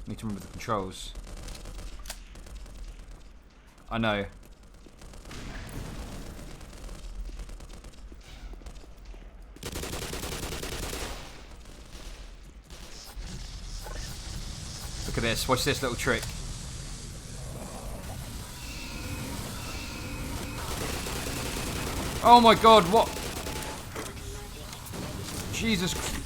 Need to remember the controls. I know. Look at this. Watch this little trick. Oh my god, what? Jesus Christ.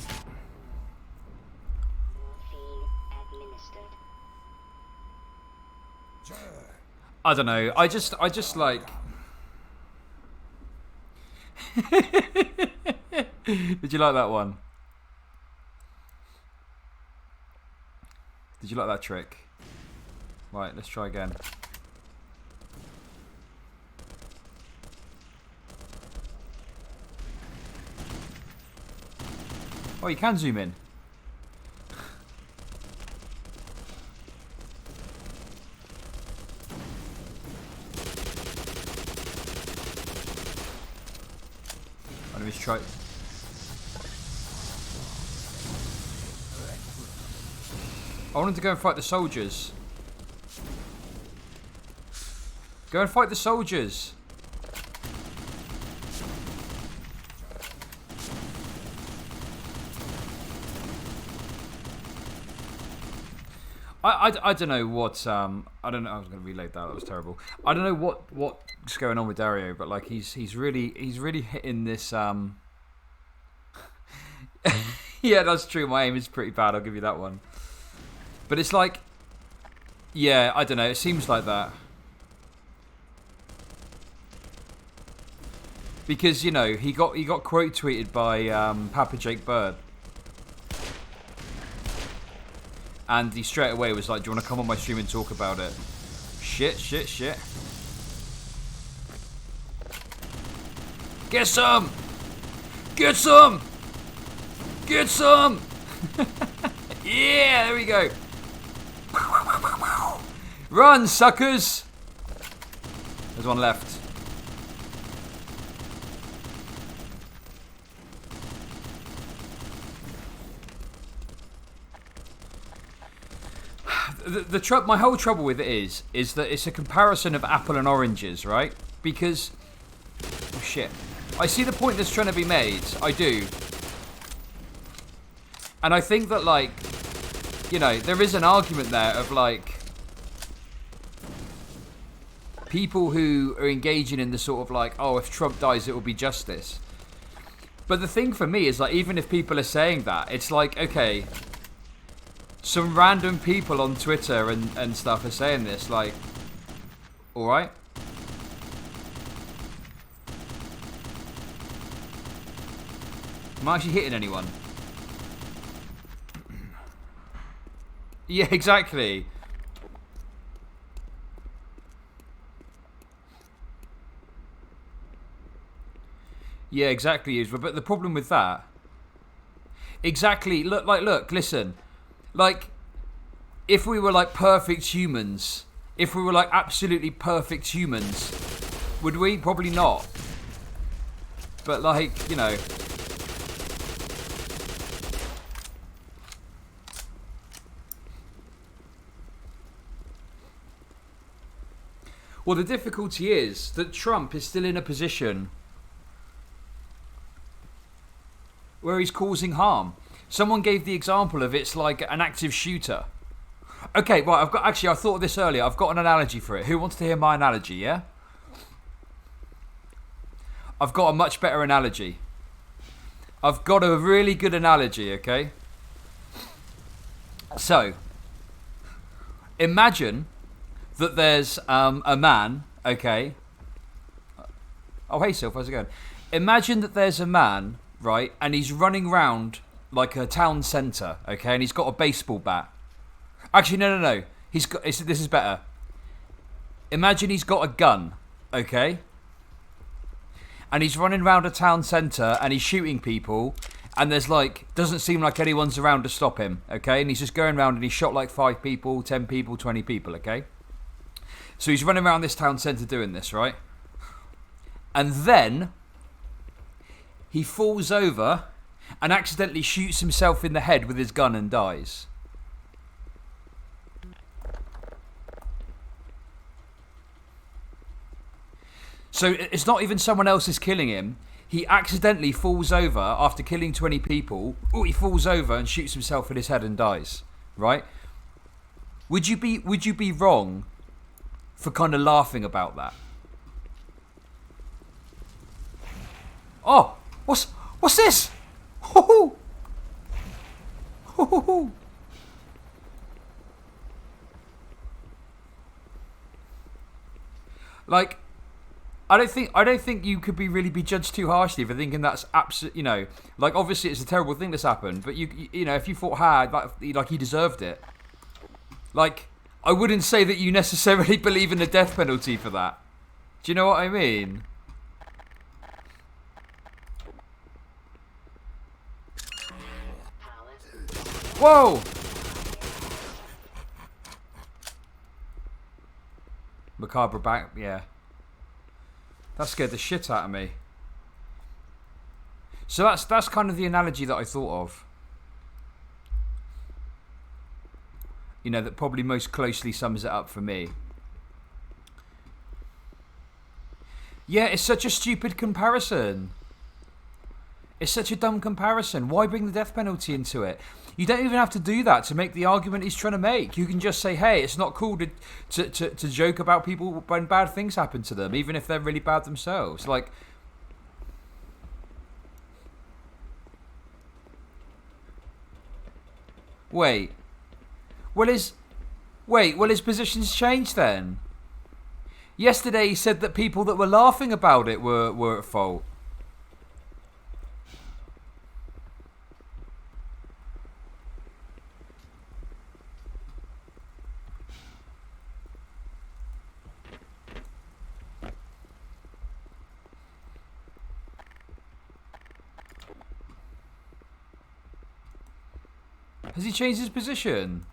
I don't know. I just like. Did you like that one? Did you like that trick? Right, let's try again. Oh, you can zoom in. Let me try. I wanted to go and fight the soldiers. Go and fight the soldiers. I don't know what I don't know. I was going to reload that. That was terrible. I don't know what's going on with Dario, but like he's really hitting this. Yeah, that's true. My aim is pretty bad. I'll give you that one. But it's like, yeah, I don't know. It seems like that because you know he got quote tweeted by Papa Jake Bird. And he straight away was like, do you want to come on my stream and talk about it? Shit. Get some! Get some! Get some! Yeah, there we go. Run, suckers! There's one left. My whole trouble with it is that it's a comparison of apple and oranges, right? Because, oh shit, I see the point that's trying to be made. I do, and I think that like, you know, there is an argument there of like people who are engaging in the sort of like, oh, if Trump dies, it will be justice. But the thing for me is like, even if people are saying that, it's like, okay. Some random people on Twitter and stuff are saying this, like, alright? Am I actually hitting anyone? Yeah, exactly. Yeah, exactly. But the problem with that... Exactly. Look, listen. Like, if we were like perfect humans, if we were like absolutely perfect humans, would we? Probably not. But like, you know. Well, the difficulty is that Trump is still in a position where he's causing harm. Someone gave the example of it's like an active shooter. Okay, right, I thought of this earlier. I've got an analogy for it. Who wants to hear my analogy, yeah? I've got a much better analogy. I've got a really good analogy, okay? So, imagine that there's a man, okay? Oh, hey, Sylph, how's it going? Imagine that there's a man, right, and he's running round like a town centre, okay, and he's got a baseball bat. Actually, no. This is better. Imagine he's got a gun, okay, and he's running around a town centre and he's shooting people, and there's like doesn't seem like anyone's around to stop him, okay, and he's just going around and he shot like 5 people, 10 people, 20 people, okay. So he's running around this town centre doing this, right, and then he falls over and accidentally shoots himself in the head with his gun and dies. So it's not even someone else is killing him. He accidentally falls over after killing 20 people. Oh, he falls over and shoots himself in his head and dies. Right? Would you be wrong for kind of laughing about that? Oh, what's this? Ho-ho! Ho-ho-ho! Like, I don't think you could really be judged too harshly for thinking that's absolute. You know, like obviously it's a terrible thing that's happened, but you know if you thought like he deserved it, like I wouldn't say that you necessarily believe in the death penalty for that. Do you know what I mean? Whoa! Macabre back, yeah. That scared the shit out of me. So that's kind of the analogy that I thought of. You know, that probably most closely sums it up for me. Yeah, it's such a stupid comparison. It's such a dumb comparison. Why bring the death penalty into it? You don't even have to do that to make the argument he's trying to make. You can just say, hey, it's not cool to joke about people when bad things happen to them, even if they're really bad themselves. Like, wait. Well, his position's changed then. Yesterday he said that people that were laughing about it were at fault. Has he changed his position?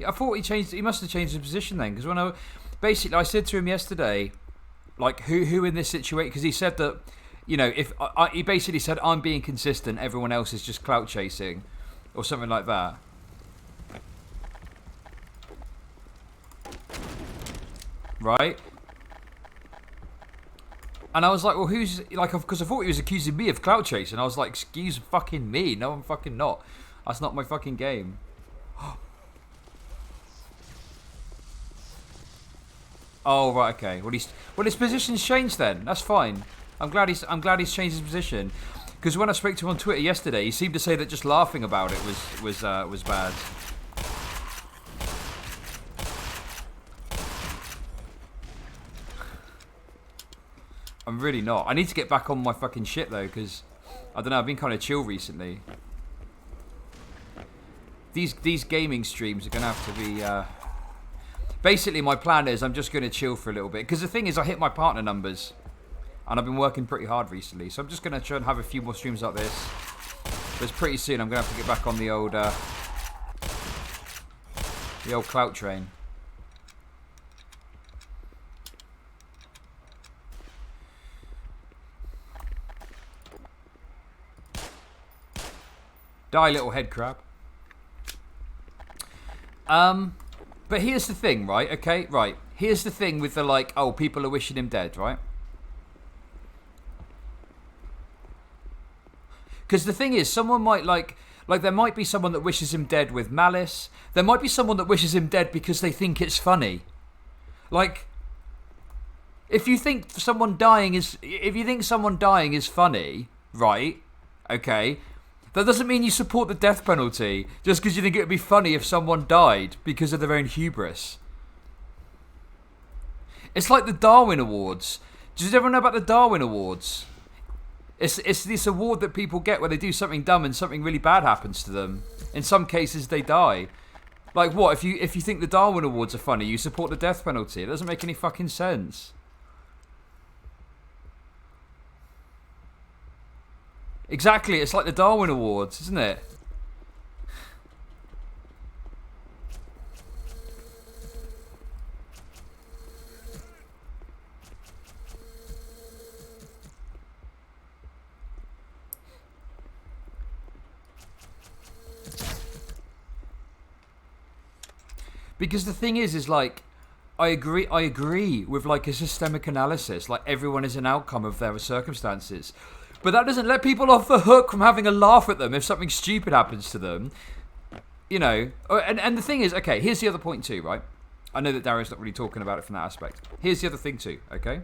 I thought he must have changed his position then, because when I said to him yesterday, like who in this situation, because he said that, you know, if he basically said I'm being consistent, everyone else is just clout chasing, or something like that. Right? And I was like, well, who's, like, because I thought he was accusing me of clout chasing. I was like, excuse fucking me. No, I'm fucking not. That's not my fucking game. Oh, right, okay. Well, his position's changed then. That's fine. I'm glad he's changed his position. Because when I spoke to him on Twitter yesterday, he seemed to say that just laughing about it was bad. I'm really not. I need to get back on my fucking shit though, because I don't know. I've been kind of chill recently. These gaming streams are gonna have to be. Basically, my plan is I'm just gonna chill for a little bit, because the thing is, I hit my partner numbers, and I've been working pretty hard recently. So I'm just gonna try and have a few more streams like this. But pretty soon I'm gonna have to get back on the old clout train. Die, little head crab. But here's the thing, right? Okay, right. Here's the thing with the, like, oh, people are wishing him dead, right? Because the thing is, someone might, like, there might be someone that wishes him dead with malice. There might be someone that wishes him dead because they think it's funny. Like, if you think someone dying is funny, right? Okay. That doesn't mean you support the death penalty just because you think it would be funny if someone died because of their own hubris. It's like the Darwin Awards. Does everyone know about the Darwin Awards? It's this award that people get when they do something dumb and something really bad happens to them. In some cases, they die. Like what? If you think the Darwin Awards are funny, you support the death penalty. It doesn't make any fucking sense. Exactly, it's like the Darwin Awards, isn't it? Because the thing is like, I agree. I agree with like a systemic analysis. Like everyone is an outcome of their circumstances, but that doesn't let people off the hook from having a laugh at them if something stupid happens to them. You know, and the thing is, okay, here's the other point too, right? I know that Darren's not really talking about it from that aspect. Here's the other thing too, okay?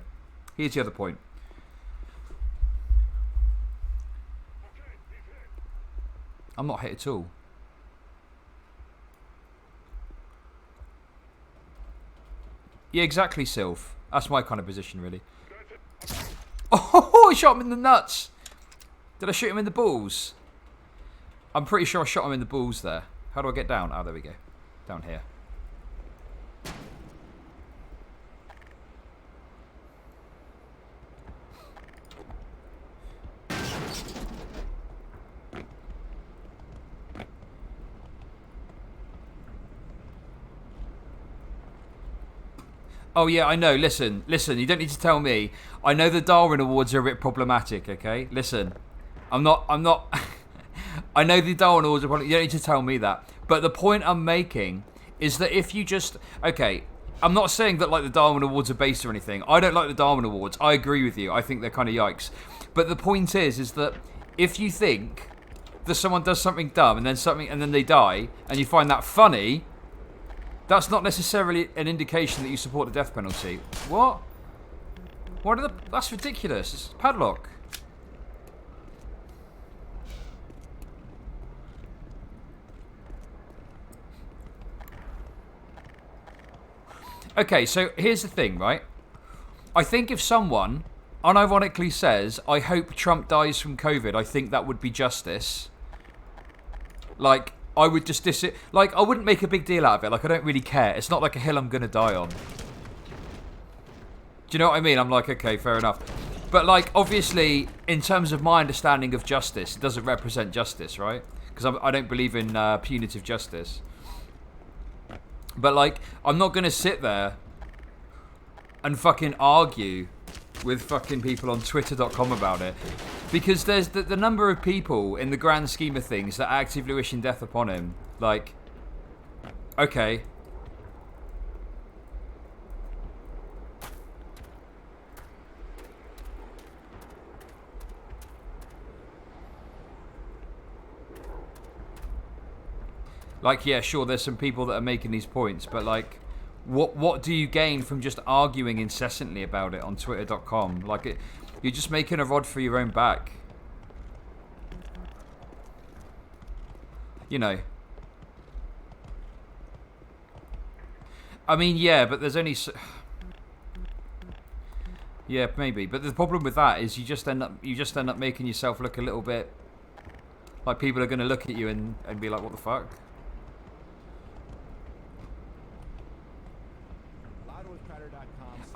Here's the other point. I'm not hit at all. Yeah, exactly, Sylph. That's my kind of position, really. Oh, I shot him in the nuts. Did I shoot him in the balls? I'm pretty sure I shot him in the balls there. How do I get down? Oh, there we go. Down here. Oh yeah, I know. Listen. You don't need to tell me. I know the Darwin Awards are a bit problematic. Okay, listen. I'm not. I know the Darwin Awards are problematic. You don't need to tell me that. But the point I'm making is that if you just I'm not saying that like the Darwin Awards are based or anything. I don't like the Darwin Awards. I agree with you. I think they're kind of yikes. But the point is that if you think that someone does something dumb and then they die and you find that funny, that's not necessarily an indication that you support the death penalty. What? That's ridiculous. It's padlock. Okay, so here's the thing, right? I think if someone unironically says, I hope Trump dies from COVID, I think that would be justice. Like, I would just I wouldn't make a big deal out of it. Like, I don't really care. It's not like a hill I'm going to die on. Do you know what I mean? I'm like, okay, fair enough. But, like, obviously, in terms of my understanding of justice, it doesn't represent justice, right? Because I don't believe in punitive justice. But, like, I'm not going to sit there and fucking argue with fucking people on Twitter.com about it. Because there's the number of people in the grand scheme of things that are actively wishing death upon him. Like, okay. Like, yeah, sure, there's some people that are making these points, but like, what do you gain from just arguing incessantly about it on Twitter.com? Like, you're just making a rod for your own back. You know. I mean, yeah, but there's only... Yeah, maybe. But the problem with that is you just end up making yourself look a little bit like people are going to look at you and be like, what the fuck?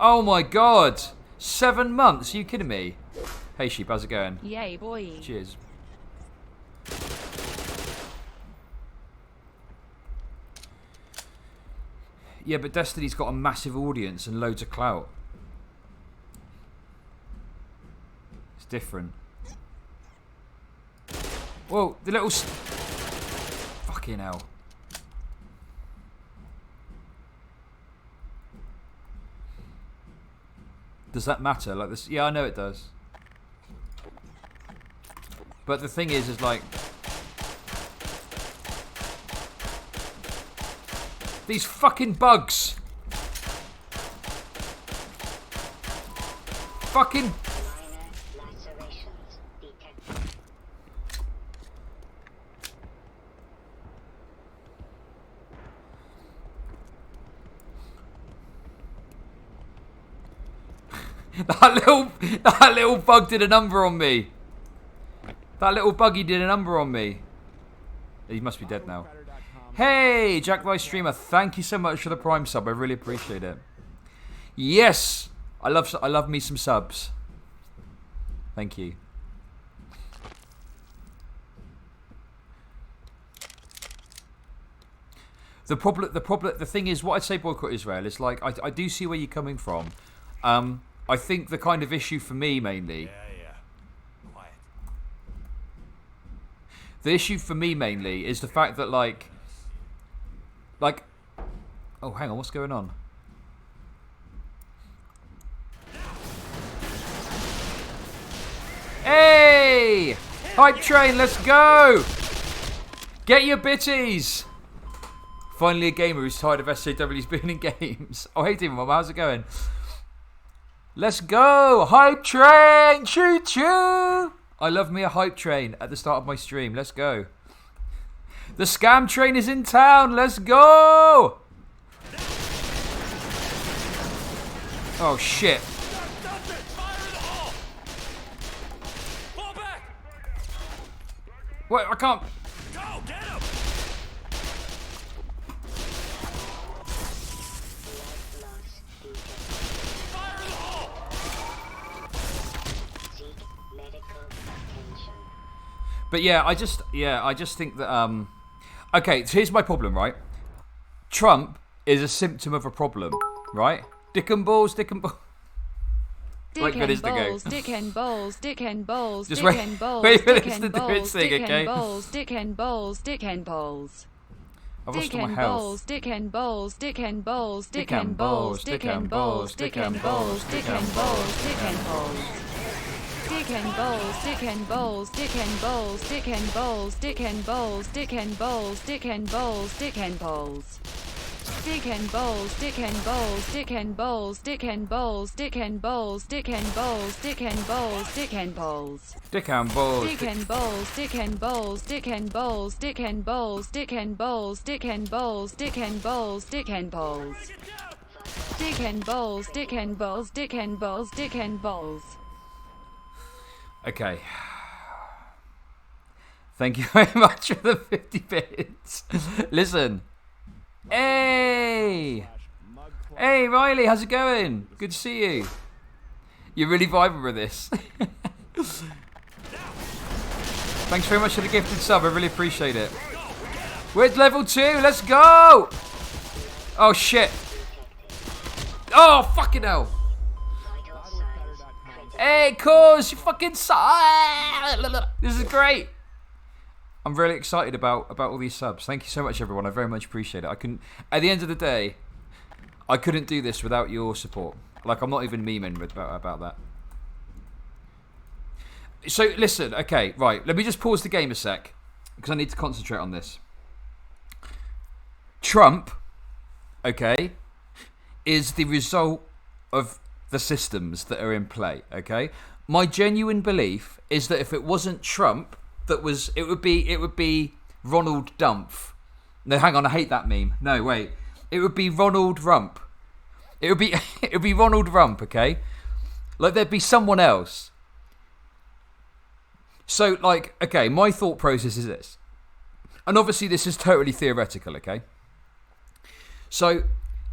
Oh my god! 7 months? Are you kidding me? Hey sheep, how's it going? Yay boy. Cheers. Yeah, but Destiny's got a massive audience and loads of clout. It's different. Whoa, the little... Fucking hell. Does that matter? Like this? Yeah, I know it does. But the thing is like... These fucking bugs! Fucking... That little bug did a number on me. That little buggy did a number on me. He must be dead now. Hey, Jack Vice Streamer, thank you so much for the Prime sub. I really appreciate it. Yes, I love me some subs. Thank you. The thing is, what I'd say boycott Israel is like I do see where you're coming from. I think the kind of issue for me mainly. Quiet. The issue for me mainly is the fact that like. Oh, hang on, what's going on? Hey! Hype train, let's go! Get your bitties! Finally a gamer who's tired of SJWs being in games. Oh, hey, Demon Mom, how's it going? Let's go! Hype train! Choo choo! I love me a hype train at the start of my stream. Let's go. The scam train is in town. Let's go! Oh, shit. Wait, I can't. Go, get him! Fire in the hole! But yeah, I just think that okay, so here's my problem, right? Trump is a symptom of a problem, right? Dick and balls, dick and balls. Dick and balls, dick and balls, dick and balls, Just dick wait- and balls, wait for dick this to and do its balls, thing, dick okay? and balls, dick and balls, dick and balls. I've lost Dick all my and health. balls, dick and balls, dick and balls, dick Dick and and balls, balls, dick and balls, dick and balls, dick and balls, dick and balls. Dick and balls, dick and balls, dick and balls, dick and balls, dick and balls, dick and balls, dick and balls, dick and balls. Dick and balls, dick and balls, dick and balls, dick and balls, dick and balls, dick and balls, dick and balls, dick and balls. Dick and balls. Dick and balls, dick and balls, dick and balls, dick and balls, dick and balls, dick and balls, dick and balls, dick and balls. Dick and balls, dick and balls, dick and balls, dick and balls. Okay. Thank you very much for the 50 bits. Listen. Hey! Hey, Riley, how's it going? Good to see you. You're really vibing with this. Thanks very much for the gifted sub. I really appreciate it. We're at level 2. Let's go! Oh, shit. Oh, fucking hell. Hey, Cause, you fucking suck. This is great. I'm really excited about all these subs. Thank you so much, everyone. I very much appreciate it. I couldn't. At the end of the day, I couldn't do this without your support. Like, I'm not even memeing about that. So, listen. Okay, right. Let me just pause the game a sec, because I need to concentrate on this. Trump, okay, is the result of the systems that are in play, okay? My genuine belief is that if it wasn't Trump, it would be Ronald Dumpf. No, hang on, I hate that meme. No, wait. It would be Ronald Rump. It would be Ronald Rump, okay? Like, there'd be someone else. So, like, okay, my thought process is this. And obviously this is totally theoretical, okay? So,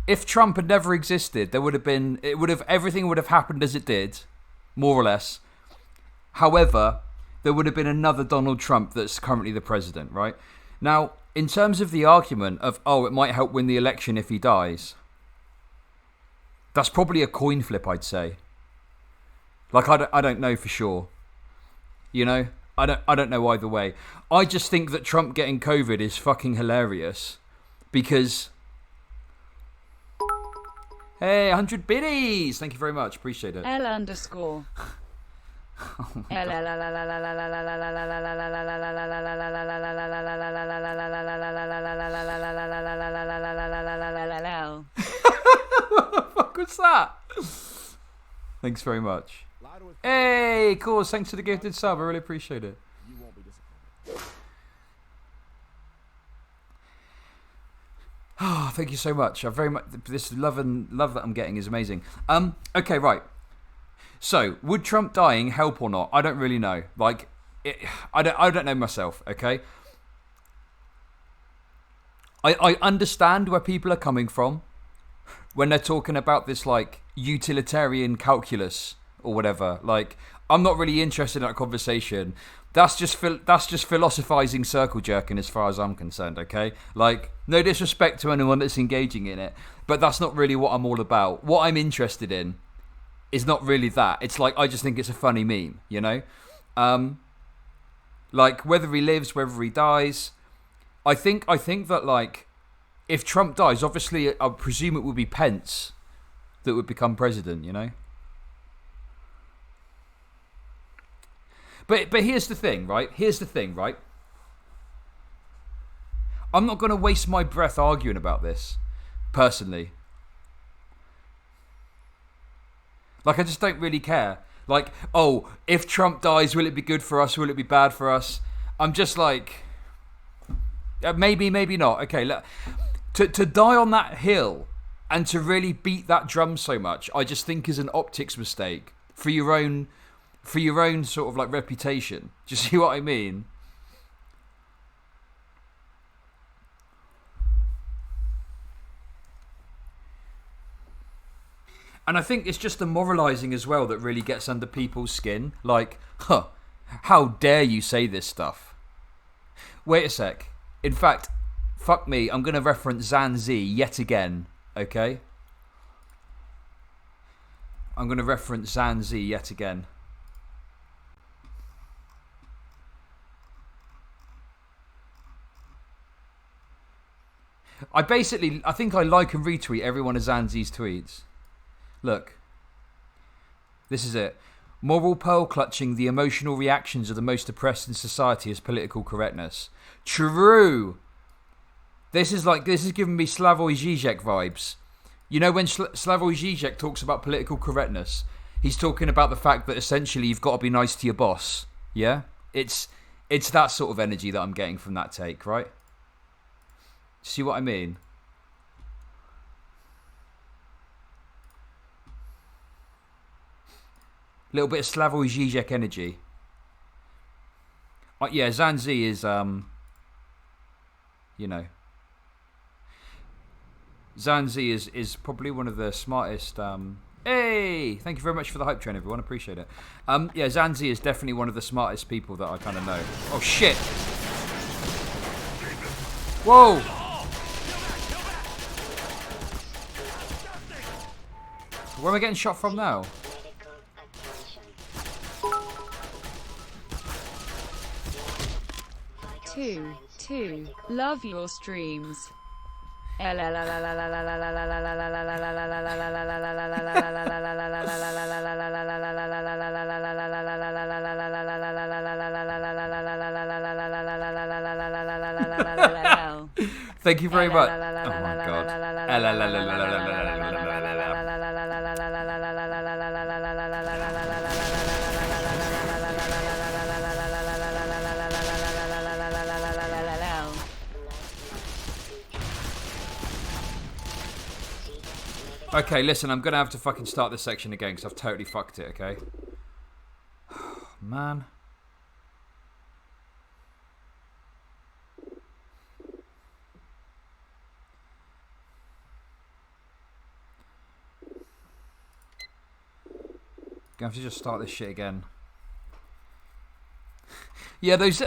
if Trump had never existed, everything would have happened as it did, more or less. However, there would have been another Donald Trump that's currently the president, right? Now, in terms of the argument of, oh, it might help win the election if he dies, that's probably a coin flip, I'd say. Like, I don't know for sure. You know? I don't know either way. I just think that Trump getting COVID is fucking hilarious. Because... Hey, 100 biddies! Thank you very much. Appreciate it. L underscore. What the fuck was that? Thanks very much. Hey, cool. Thanks for the gifted sub. I really appreciate it. Oh, thank you so much. I very much this love that I'm getting is amazing. Okay, right. So, would Trump dying help or not? I don't really know. Like, I don't know myself. Okay. I understand where people are coming from when they're talking about this, like, utilitarian calculus or whatever. Like, I'm not really interested in that conversation. That's just philosophizing circle jerking as far as I'm concerned, okay? Like, no disrespect to anyone that's engaging in it, but that's not really what I'm all about. What I'm interested in is not really that. It's like, I just think it's a funny meme, you know? Like, whether he lives, whether he dies, I think that, like, if Trump dies, obviously, I presume it would be Pence that would become president, you know? But here's the thing, right? I'm not going to waste my breath arguing about this, personally. Like, I just don't really care. Like, oh, if Trump dies, will it be good for us? Will it be bad for us? I'm just like, maybe, maybe not. Okay, look, to die on that hill and to really beat that drum so much, I just think is an optics mistake for your own sort of like reputation. Do you see what I mean? And I think it's just the moralising as well that really gets under people's skin. Like, how dare you say this stuff? Wait a sec. In fact, fuck me, I'm going to reference Zan Z yet again, okay? I'm going to reference Zan Z yet again. I think I like and retweet every one of Zan Z's tweets. Look, this is it. Moral pearl clutching, the emotional reactions of the most oppressed in society is political correctness. True. This is giving me Slavoj Žižek vibes. You know when Slavoj Žižek talks about political correctness, he's talking about the fact that essentially you've got to be nice to your boss. Yeah? It's that sort of energy that I'm getting from that take, right? See what I mean? Little bit of Slavoj Žižek energy. Yeah, Zan Z is, you know. Zan Z is probably one of the smartest, hey! Thank you very much for the hype train, everyone. Appreciate it. Yeah, Zan Z is definitely one of the smartest people that I kind of know. Oh, shit! Whoa! Where am I getting shot from now? Two. Love your streams. Thank you very much. Oh my god. Okay, listen, I'm going to have to fucking start this section again because I've totally fucked it, okay? Man. Gonna have to just start this shit again. Yeah, those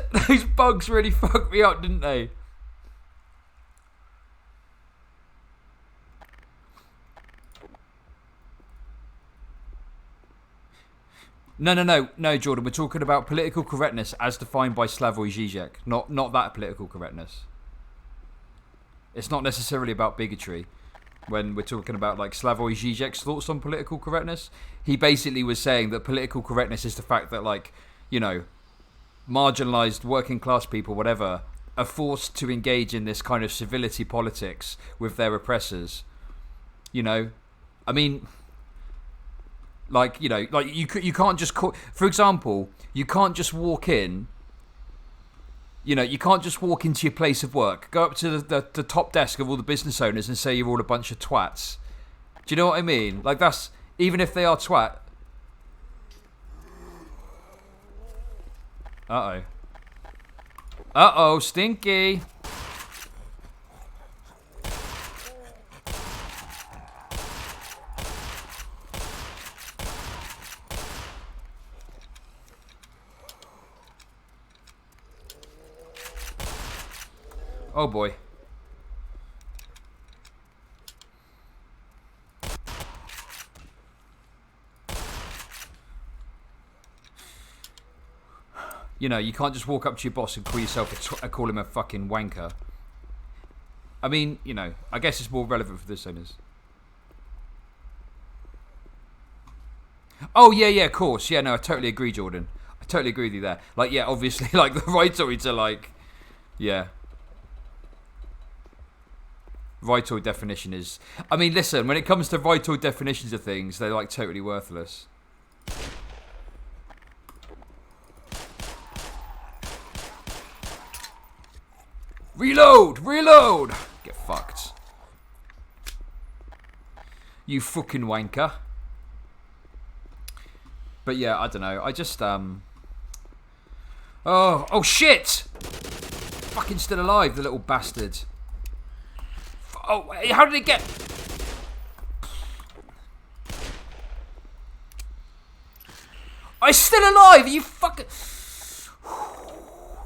bugs really fucked me up, didn't they? No, Jordan. We're talking about political correctness as defined by Slavoj Žižek, not that political correctness. It's not necessarily about bigotry. When we're talking about like Slavoj Žižek's thoughts on political correctness, he basically was saying that political correctness is the fact that, like, you know, marginalised working class people, whatever, are forced to engage in this kind of civility politics with their oppressors. You know, I mean, like, you know, like you can't just call, for example, you can't just walk in. You know, you can't just walk into your place of work, go up to the top desk of all the business owners and say you're all a bunch of twats. Do you know what I mean? Like, that's, even if they are twat. Uh-oh. Uh-oh, stinky. Oh boy. You know, you can't just walk up to your boss and call yourself call him a fucking wanker. I mean, you know, I guess it's more relevant for this owners. Oh yeah, of course. Yeah, no, I totally agree, Jordan. I totally agree with you there. Like, yeah, obviously, like, the rightoids are like, yeah. Rightoid definition is... I mean, listen, when it comes to rightoid definitions of things, they're, like, totally worthless. Reload! Reload! Get fucked. You fucking wanker. But yeah, I don't know. I just, Oh, shit! Fucking still alive, the little bastard. Oh, how did it get... I'm still alive! Are you fucking...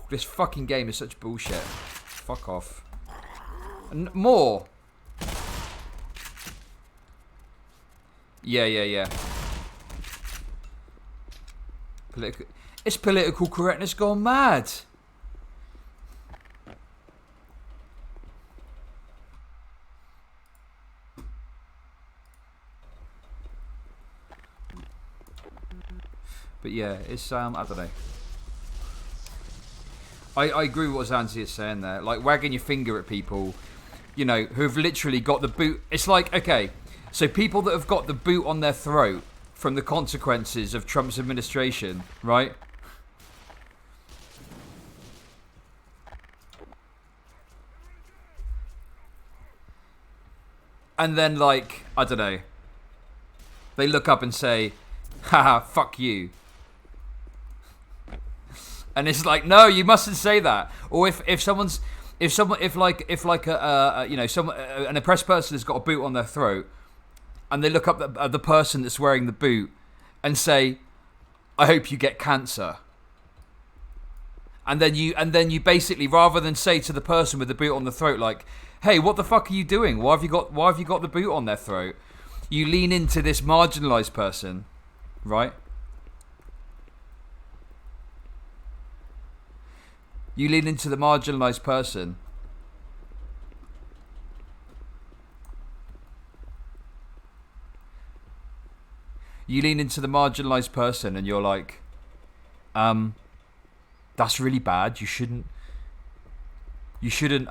This fucking game is such bullshit. Fuck off. And more. Yeah. It's political correctness gone mad. But yeah, it's I don't know. I agree with what Zanzi is saying there. Like, wagging your finger at people, you know, who have literally got the boot. It's like, okay, so people that have got the boot on their throat from the consequences of Trump's administration, right? And then, like, I don't know, they look up and say, haha, fuck you. And it's like, no, you mustn't say that. Or if an oppressed person has got a boot on their throat, and they look up at the person that's wearing the boot and say, I hope you get cancer. And then you basically, rather than say to the person with the boot on the throat, like, hey, what the fuck are you doing? Why have you got the boot on their throat? You lean into this marginalized person, right? You lean into the marginalized person. You lean into the marginalized person and you're like, that's really bad. You shouldn't, you shouldn't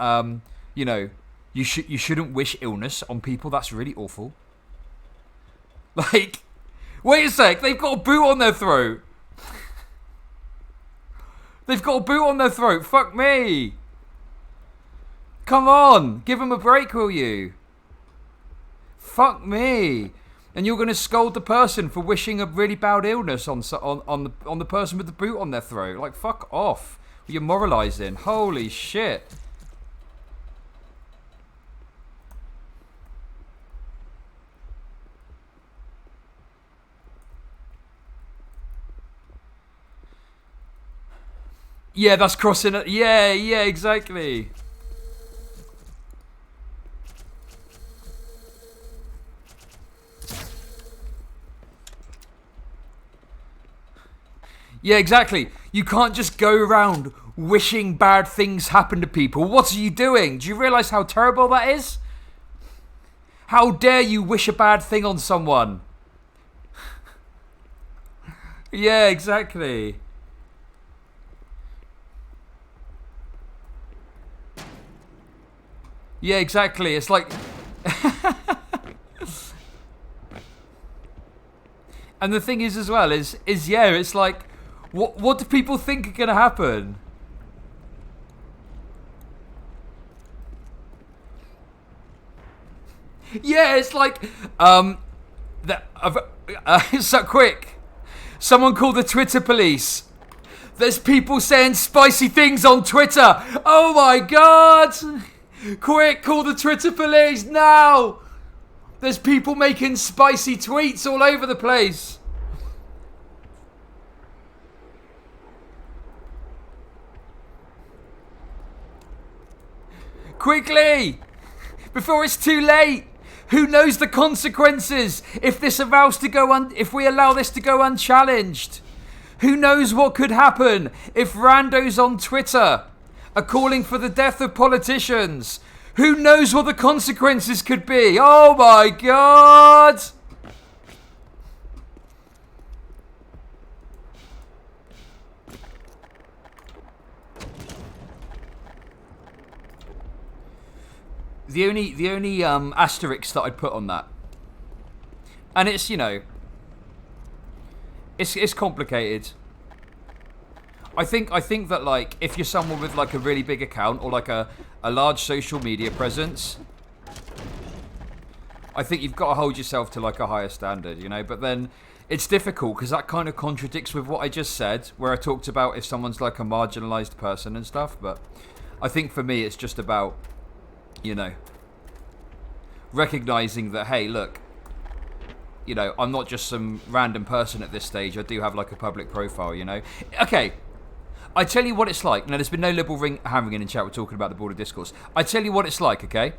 wish illness on people. That's really awful. Like, wait a sec, they've got a boot on their throat. They've got a boot on their throat. Fuck me. Come on. Give them a break, will you? Fuck me. And you're going to scold the person for wishing a really bad illness on the person with the boot on their throat. Like, fuck off. You're moralising. Holy shit. Yeah, that's crossing it. Yeah, exactly. Yeah, exactly. You can't just go around wishing bad things happen to people. What are you doing? Do you realise how terrible that is? How dare you wish a bad thing on someone? Yeah, exactly. Yeah, exactly. It's like... And the thing is as well is yeah, it's like, what do people think are going to happen? Yeah, it's like, so quick. Someone call the Twitter police. There's people saying spicy things on Twitter. Oh my God. Quick, call the Twitter police now! There's people making spicy tweets all over the place. Quickly! Before it's too late! Who knows the consequences if if we allow this to go unchallenged? Who knows what could happen if randos on Twitter are calling for the death of politicians? Who knows what the consequences could be? Oh my God! The only asterisk that I'd put on that, and it's, you know, it's complicated. I think that, like, if you're someone with like a really big account or like a large social media presence, I think you've got to hold yourself to like a higher standard, you know. But then it's difficult because that kind of contradicts with what I just said, where I talked about if someone's like a marginalized person and stuff. But I think for me, it's just about, you know, recognizing that, hey, look, you know, I'm not just some random person at this stage. I do have like a public profile, you know. Okay. I tell you what it's like. Now, there's been no liberal hammering in chat. We're talking about the border discourse. I tell you what it's like, okay?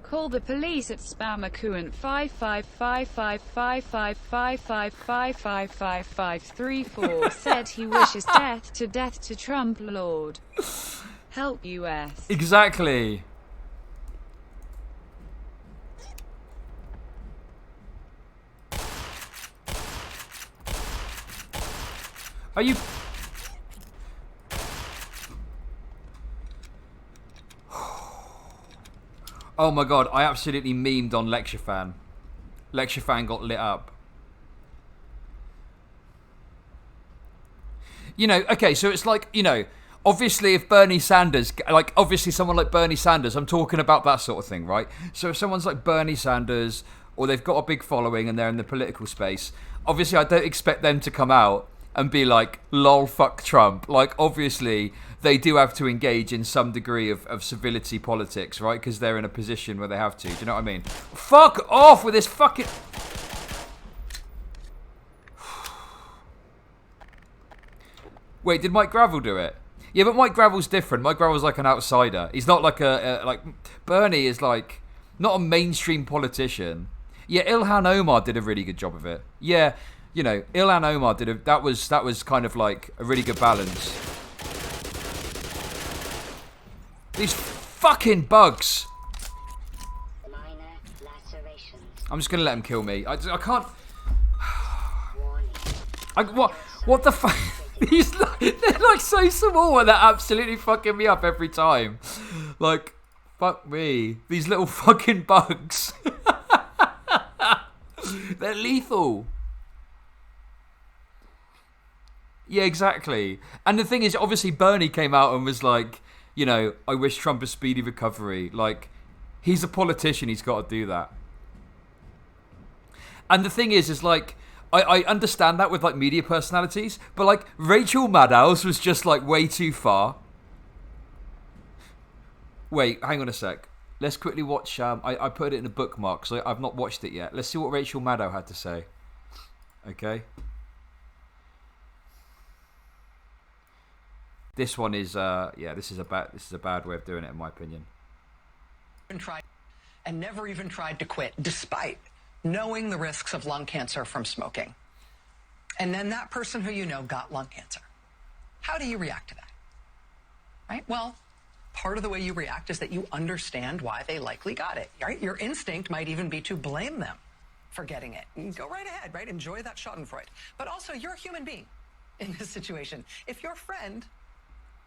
Call the police at spammercouant 555555555555534 said he wishes death to Trump Lord. Help US. Exactly. Are you... Oh my god, I absolutely memed on Lecture Fan. Lecture Fan got lit up. You know, okay, so it's like, you know, obviously if Bernie Sanders, like, obviously someone like Bernie Sanders, I'm talking about that sort of thing, right? So if someone's like Bernie Sanders, or they've got a big following and they're in the political space, obviously I don't expect them to come out and be like, lol, fuck Trump. Like, obviously, they do have to engage in some degree of civility politics, right? Because they're in a position where they have to. Do you know what I mean? Fuck off with this fucking... Wait, did Mike Gravel do it? Yeah, but Mike Gravel's different. Mike Gravel's like an outsider. He's not like like... Bernie is like, not a mainstream politician. Yeah, Ilhan Omar did a really good job of it. Yeah, you know, Ilhan Omar did that was kind of like a really good balance. These fucking bugs. Minor lacerations. I'm just gonna let them kill me. I can't. What the fuck? They're like so small and they're absolutely fucking me up every time. Like, fuck me. These little fucking bugs. They're lethal. Yeah, exactly. And the thing is, obviously, Bernie came out and was like, you know, I wish Trump a speedy recovery. Like, he's a politician. He's got to do that. And the thing is like, I understand that with, like, media personalities. But, like, Rachel Maddow's was just, like, way too far. Wait, hang on a sec. Let's quickly watch... I put it in a bookmark, so I've not watched it yet. Let's see what Rachel Maddow had to say. Okay. This one is, yeah, this is a bad way of doing it, in my opinion. And never even tried to quit, despite knowing the risks of lung cancer from smoking. And then that person who you know got lung cancer. How do you react to that? Right? Well, part of the way you react is that you understand why they likely got it, right? Your instinct might even be to blame them for getting it. You go right ahead, right? Enjoy that Schadenfreude. But also, you're a human being in this situation. If your friend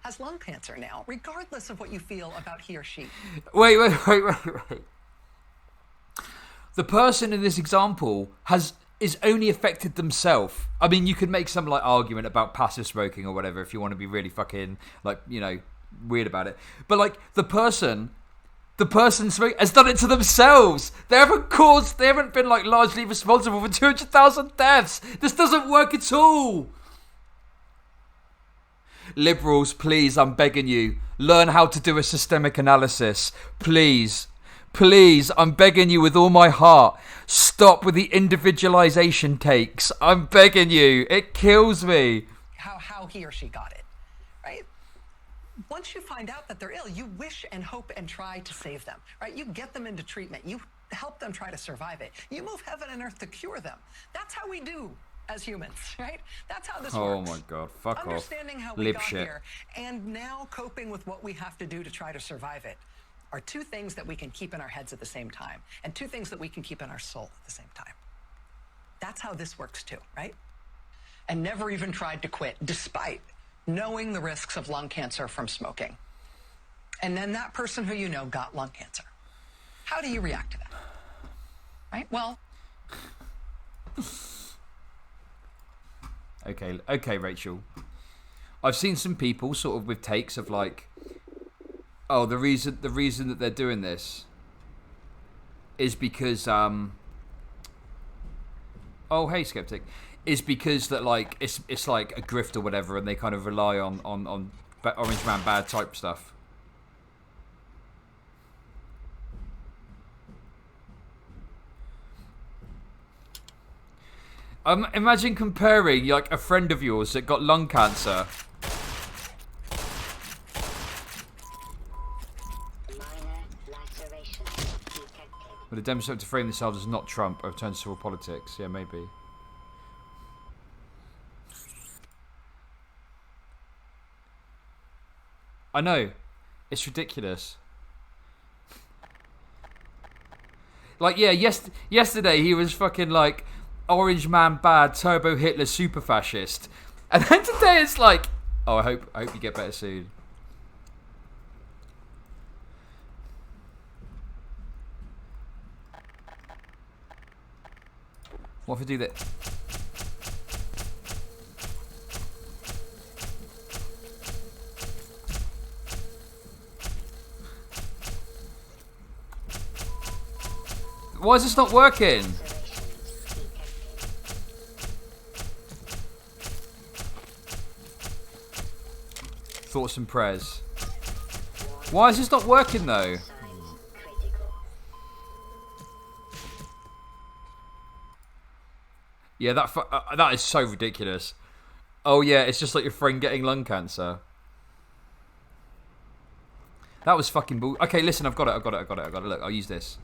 has lung cancer now, regardless of what you feel about he or she. Wait. The person in this example is only affected themselves. I mean, you could make some like argument about passive smoking or whatever if you want to be really fucking like, you know, weird about it. But like the person smoking has done it to themselves. They haven't been like largely responsible for 200,000 deaths. This doesn't work at all. Liberals, please, I'm begging you, learn how to do a systemic analysis. Please, I'm begging you with all my heart. Stop with the individualization takes. I'm begging you. It kills me. How he or she got it, right? Once you find out that they're ill, you wish and hope and try to save them, right? You get them into treatment. You help them try to survive it. You move heaven and earth to cure them. That's how we do as humans, right? That's how this works. Oh my god, fuck off. Understanding how we got here and now coping with what we have to do to try to survive it are two things that we can keep in our heads at the same time and two things that we can keep in our soul at the same time. That's how this works too, right? And never even tried to quit, despite knowing the risks of lung cancer from smoking. and then that person who you know got lung cancer. How do you react to that? Right? Well, okay, Rachel. I've seen some people sort of with takes of like, oh, the reason that they're doing this is because oh, hey, skeptic, is because that like it's like a grift or whatever, and they kind of rely on Orange Man bad type stuff. Imagine comparing like a friend of yours that got lung cancer. But a demonstration to frame themselves as not Trump or turn to civil politics. Yeah, maybe. I know. It's ridiculous. Like, yeah, yesterday he was fucking like Orange Man bad, Turbo Hitler super fascist. And then today it's like, oh, I hope you get better soon. What if I do that? Why is this not working? Thoughts and prayers. Why is this not working though? Yeah, that is so ridiculous. Oh yeah, it's just like your friend getting lung cancer. That was fucking bull. Okay, listen, I've got it. Look, I'll use this.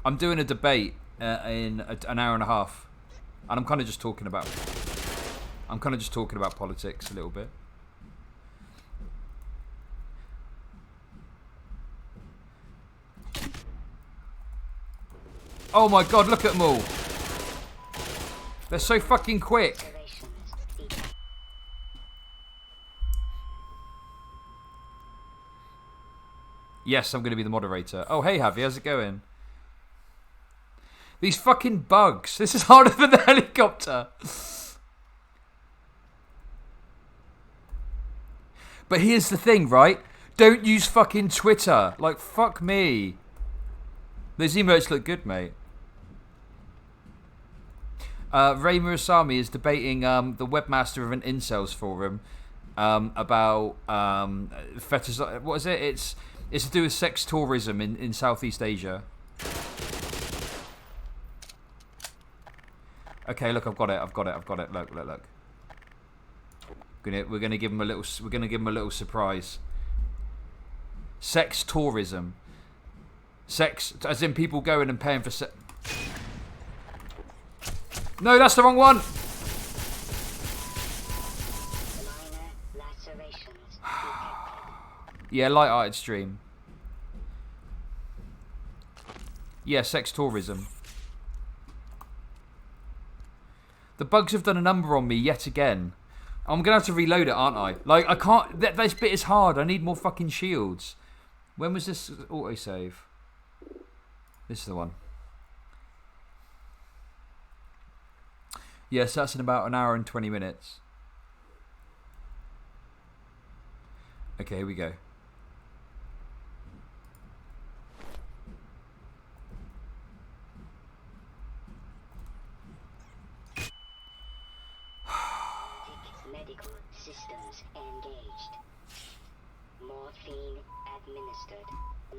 I'm doing a debate in an hour and a half, and I'm kind of just talking about politics a little bit. Oh my god, look at them all. They're so fucking quick. Yes, I'm going to be the moderator. Oh, hey, Javi, how's it going? These fucking bugs. This is harder than the helicopter. But here's the thing, right? Don't use fucking Twitter. Like, fuck me. Those emotes look good, mate. Ray Murasami is debating the webmaster of an incels forum about fetish. What is it? It's to do with sex tourism in Southeast Asia. Okay, look, I've got it. Look. We're gonna give him a little surprise. Sex tourism. Sex, as in people going and paying for sex. No, that's the wrong one. Yeah, light-hearted stream. Yeah, sex tourism. The bugs have done a number on me yet again. I'm gonna have to reload it, aren't I? Like, I can't. This bit is hard. I need more fucking shields. When was this autosave? This is the one. Yes, that's in about an hour and 20 minutes. Okay, here we go. Medical systems engaged. Morphine administered.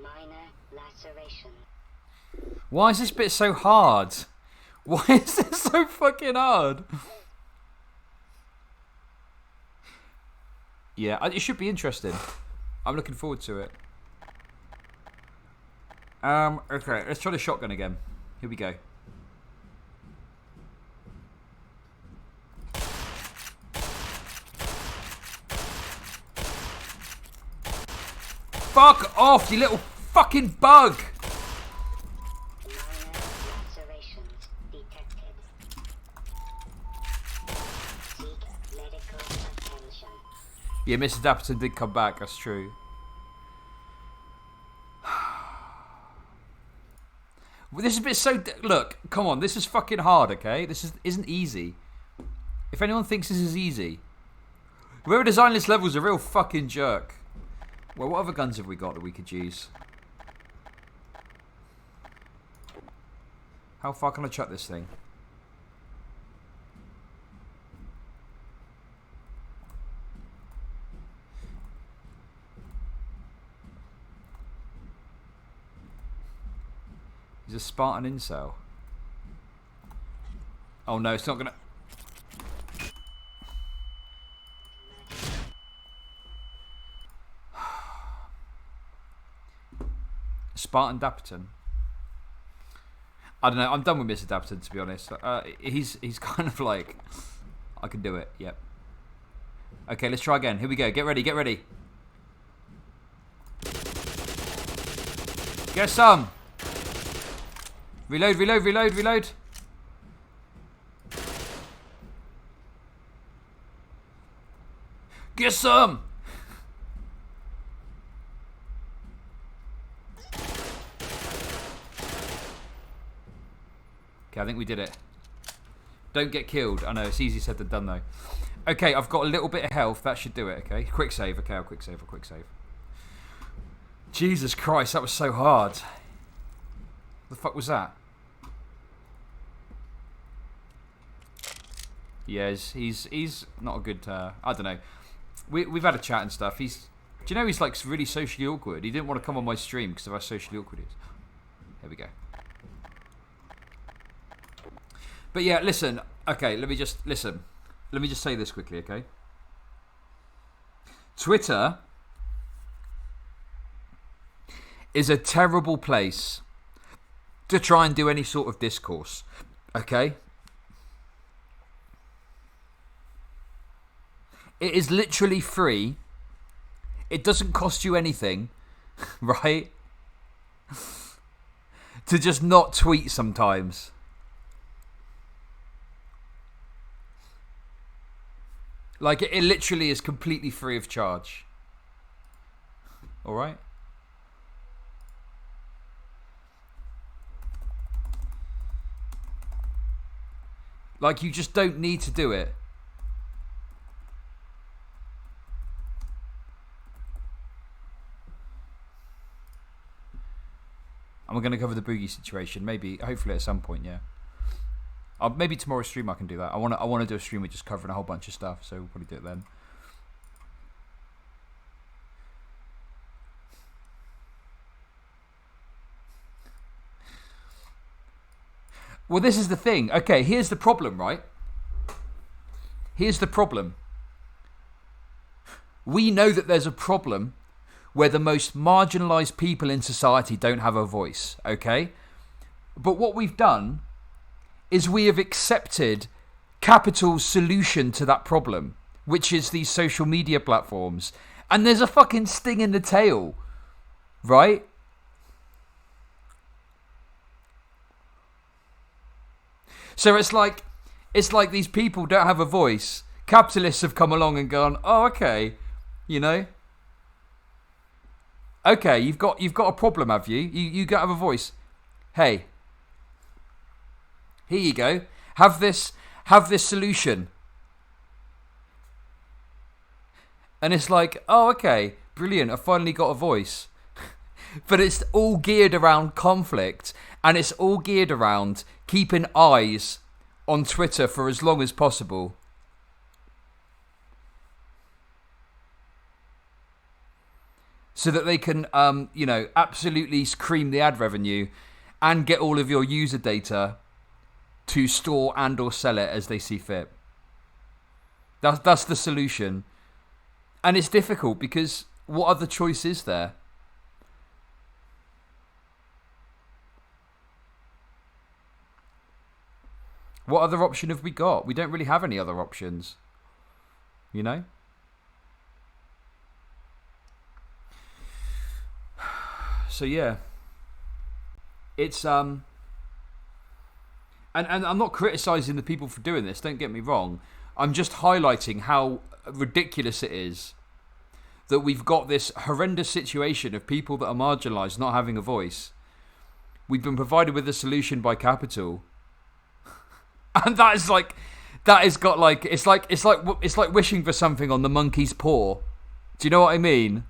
Minor laceration. Why is this bit so hard? Why is this so fucking hard? Yeah, it should be interesting. I'm looking forward to it. Okay, let's try the shotgun again. Here we go. Fuck off, you little fucking bug! Yeah, Mr. Dapperton did come back. That's true. Well, this is a bit so... Look, come on. This is fucking hard, okay? This isn't easy. If anyone thinks this is easy... Whoever designed this level is a real fucking jerk. Well, what other guns have we got that we could use? How far can I chuck this thing? He's a Spartan incel. Oh no, it's not gonna... Spartan Dapperton. I don't know. I'm done with Mr. Dapperton, to be honest. He's kind of like... I can do it. Yep. Okay, let's try again. Here we go. Get ready. Get ready. Get some. Reload, reload, reload, reload. Get some. Okay, I think we did it. Don't get killed. I know, it's easier said than done though. Okay, I've got a little bit of health. That should do it, okay? Quick save. Okay, I'll quick save. I'll quick save. Jesus Christ, that was so hard. The fuck was that? Yeah, he's not a good... I don't know. We've had a chat and stuff. Do you know he's like really socially awkward? He didn't want to come on my stream because of how socially awkward he is. Here we go. But yeah, listen. Okay, let me just say this quickly, okay? Twitter is a terrible place to try and do any sort of discourse, okay? It is literally free. It doesn't cost you anything, right? To just not tweet sometimes. Like, it literally is completely free of charge. Alright? Like, you just don't need to do it. And we're going to cover the boogie situation. Maybe, hopefully at some point, yeah. Maybe tomorrow's stream I can do that. I want to do a stream with just covering a whole bunch of stuff, so we'll probably do it then. Well, this is the thing. Okay, here's the problem, right? Here's the problem. We know that there's a problem where the most marginalised people in society don't have a voice, okay? But what we've done is we have accepted Capital's solution to that problem, which is these social media platforms. And there's a fucking sting in the tail, right? So it's like these people don't have a voice. Capitalists have come along and gone, oh, okay, you know? Okay, you've got a problem, have you? You got to have a voice. Hey, here you go. Have this solution. And it's like, oh, okay, brilliant. I finally got a voice. But it's all geared around conflict, and it's all geared around keeping eyes on Twitter for as long as possible. So that they can, absolutely cream the ad revenue and get all of your user data to store and or sell it as they see fit. That's the solution. And it's difficult because what other choice is there? What other option have we got? We don't really have any other options. You know? So yeah. It's and I'm not criticising the people for doing this, don't get me wrong. I'm just highlighting how ridiculous it is that we've got this horrendous situation of people that are marginalised not having a voice. We've been provided with a solution by capital, and it's like wishing for something on the monkey's paw. Do you know what I mean?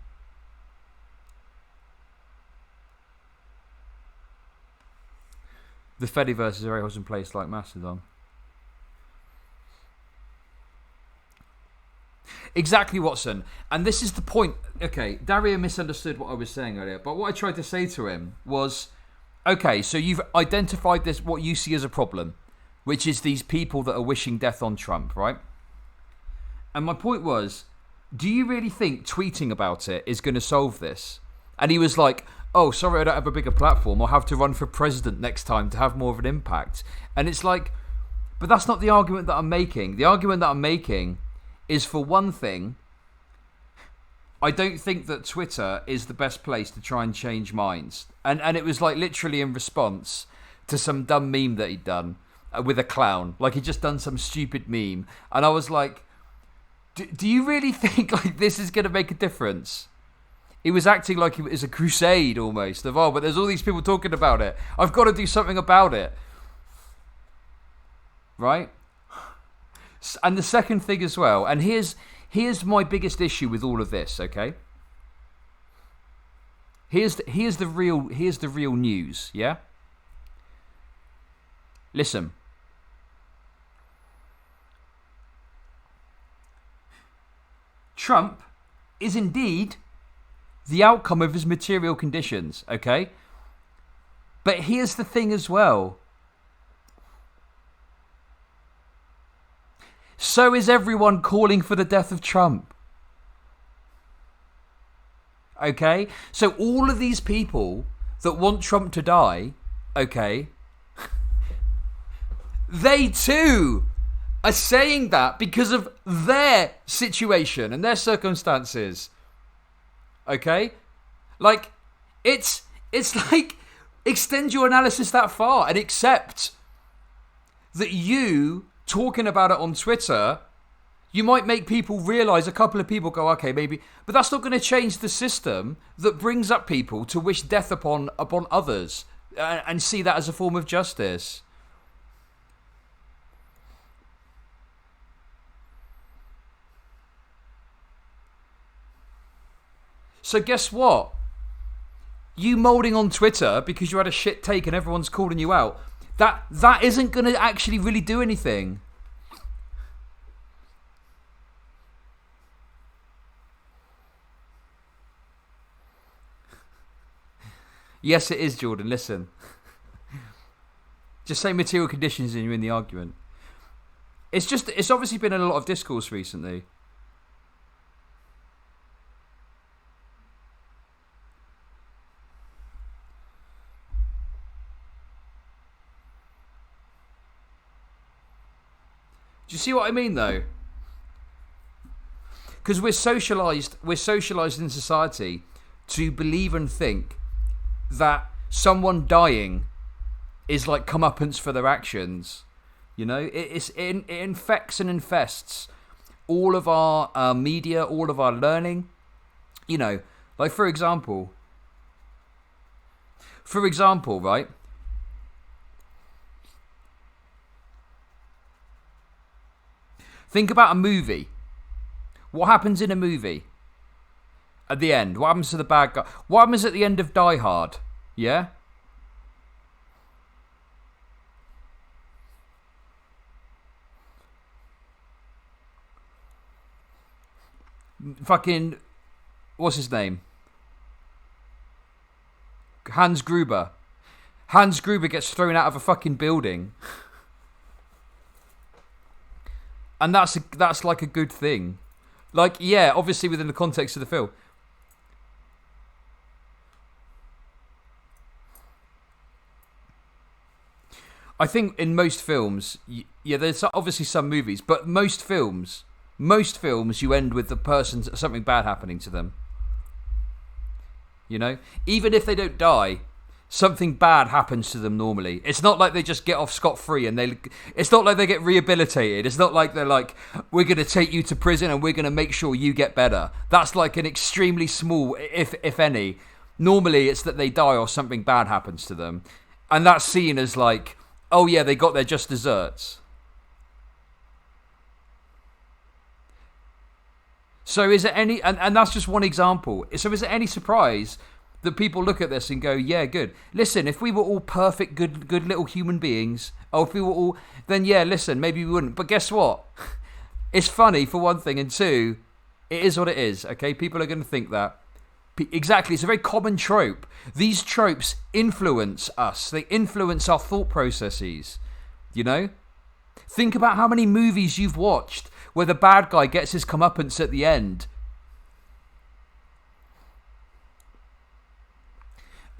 The Fediverse is a very awesome place like Mastodon. Exactly, Watson. And this is the point. Okay, Dario misunderstood what I was saying earlier. But what I tried to say to him was, okay, so you've identified this, what you see as a problem, which is these people that are wishing death on Trump, right? And my point was, do you really think tweeting about it is going to solve this? And he was like, oh, sorry, I don't have a bigger platform. I'll have to run for president next time to have more of an impact. And it's like, but that's not the argument that I'm making. The argument that I'm making is, for one thing, I don't think that Twitter is the best place to try and change minds. And it was like literally in response to some dumb meme that he'd done with a clown. Like he'd just done some stupid meme. And I was like, do you really think like this is going to make a difference? He was acting like it was a crusade almost. Of, oh, but there's all these people talking about it. I've got to do something about it. Right? And the second thing as well, and here's my biggest issue with all of this, okay? Here's the real news, yeah? Listen. Trump is indeed the outcome of his material conditions, okay? But here's the thing as well. So is everyone calling for the death of Trump. Okay? So all of these people that want Trump to die, okay, they too are saying that because of their situation and their circumstances. Okay? Like, it's like, extend your analysis that far and accept that you talking about it on Twitter, you might make people realise, a couple of people go, okay, maybe, but that's not going to change the system that brings up people to wish death upon others and see that as a form of justice. So guess what? You moulding on Twitter because you had a shit take and everyone's calling you out, that isn't going to actually really do anything. Yes, it is, Jordan. Listen. Just say material conditions and you're in the argument. It's obviously been a lot of discourse recently. Do you see what I mean, though? Because we're socialised in society to believe and think that someone dying is like comeuppance for their actions. You know, it infects and infests all of our media, all of our learning. You know, like for example, right? Think about a movie. What happens in a movie? At the end, what happens to the bad guy? What happens at the end of Die Hard? Yeah? Fucking, what's his name? Hans Gruber. Hans Gruber gets thrown out of a fucking building. And that's like a good thing. Like, yeah, obviously within the context of the film. I think in most films, yeah, there's obviously some movies, but most films you end with the person, something bad happening to them. You know? Even if they don't die, something bad happens to them normally. It's not like they just get off scot-free and it's not like they get rehabilitated. It's not like they're like, we're going to take you to prison and we're going to make sure you get better. That's like an extremely small, if any. Normally it's that they die or something bad happens to them. And that's seen as like, oh yeah, they got their just desserts. So is it any, and that's just one example. So is it any surprise that people look at this and go, yeah, good. Listen, if we were all perfect, good little human beings, or if we were all, then yeah, listen, maybe we wouldn't. But guess what? It's funny, for one thing, and two, it is what it is, okay? People are going to think that. Exactly, it's a very common trope. These tropes influence us. They influence our thought processes, you know? Think about how many movies you've watched where the bad guy gets his comeuppance at the end.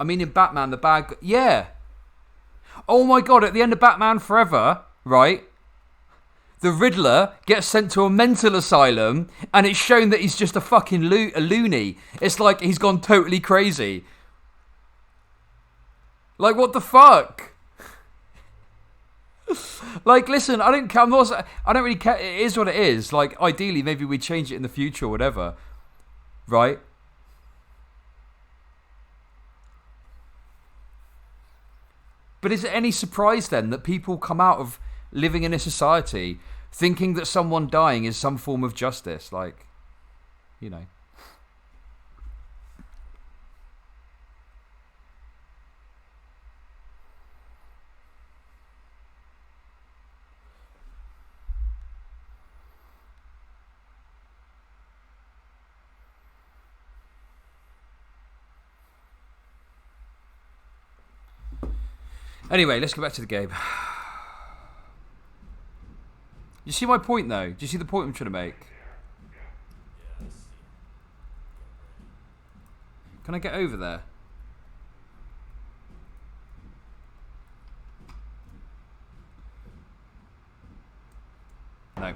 I mean, in Batman, the bad guy... Yeah. Oh my God, at the end of Batman Forever, right? The Riddler gets sent to a mental asylum and it's shown that he's just a fucking a loony. It's like he's gone totally crazy. Like, what the fuck? Like, listen, I don't really care. It is what it is. Like, ideally, maybe we change it in the future or whatever. Right? But is it any surprise then that people come out of living in a society thinking that someone dying is some form of justice? Like, you know. Anyway, let's go back to the game. You see my point, though? Do you see the point I'm trying to make? Can I get over there? No.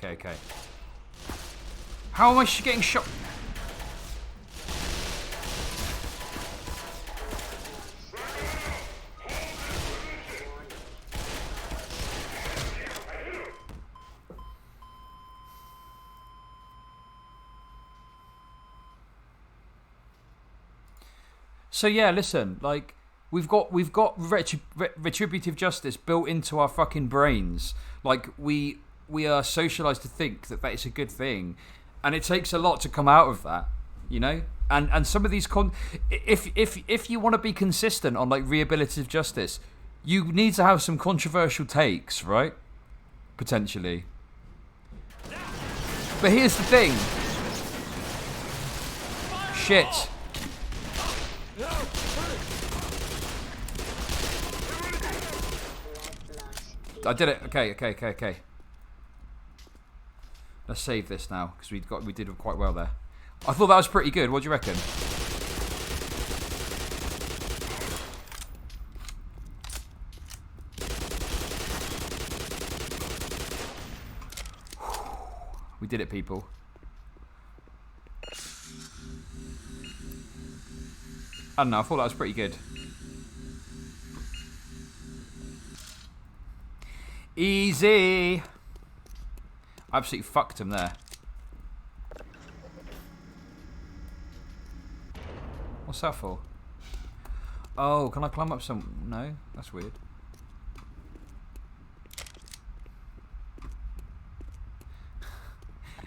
Okay. How am I getting shot? So yeah, listen, like we've got retributive justice built into our fucking brains. Like we are socialized to think that is a good thing, and it takes a lot to come out of that, you know. And some of these if you want to be consistent on like rehabilitative justice, you need to have some controversial takes, right? Potentially. But here's the thing. Shit. I did it. Okay. Let's save this now because we did quite well there. I thought that was pretty good. What do you reckon? We did it, people. I don't know. I thought that was pretty good. Easy. Absolutely fucked him there. What's that for? Oh, can I climb up some... No? That's weird.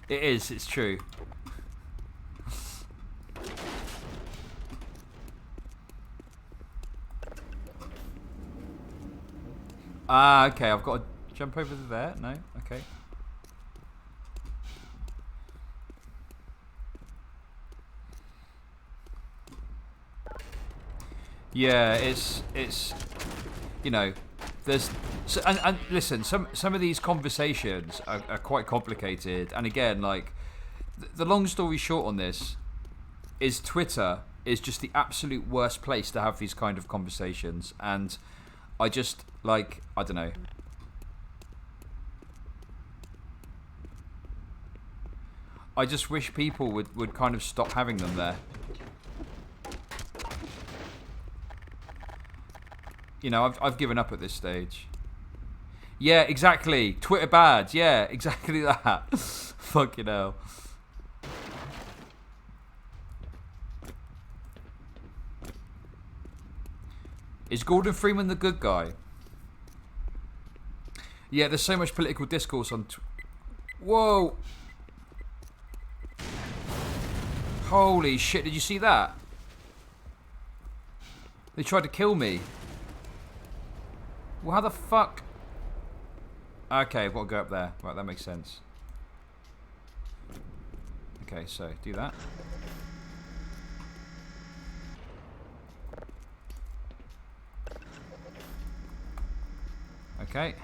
It is, it's true. Ah, okay, I've got to jump over there. No? Okay. Yeah, it's you know, there's and listen, some of these conversations are quite complicated, and again, like the long story short on this is Twitter is just the absolute worst place to have these kind of conversations, and I just like, I don't know. I just wish people would kind of stop having them there. You know, I've given up at this stage. Yeah, exactly. Twitter bad. Yeah, exactly that. Fucking hell. Is Gordon Freeman the good guy? Yeah, there's so much political discourse on... Whoa! Holy shit, did you see that? They tried to kill me. Well, how the fuck? Okay, I've got to go up there. Right, that makes sense. Okay, so, do that. Okay.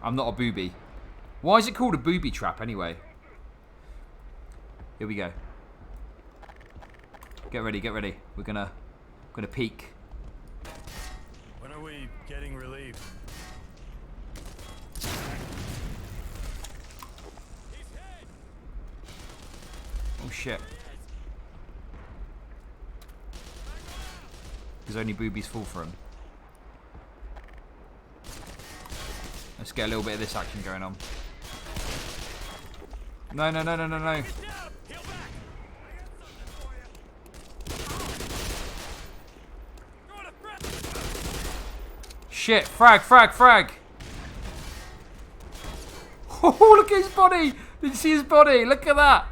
I'm not a booby. Why is it called a booby trap anyway? Here we go. Get ready, get ready. We're gonna peek. When are we getting relief? Oh shit. There's only boobies fall for him. Let's get a little bit of this action going on. No, no, no, no, no, no. Shit, frag, frag, frag. Oh, look at his body. Did you see his body? Look at that.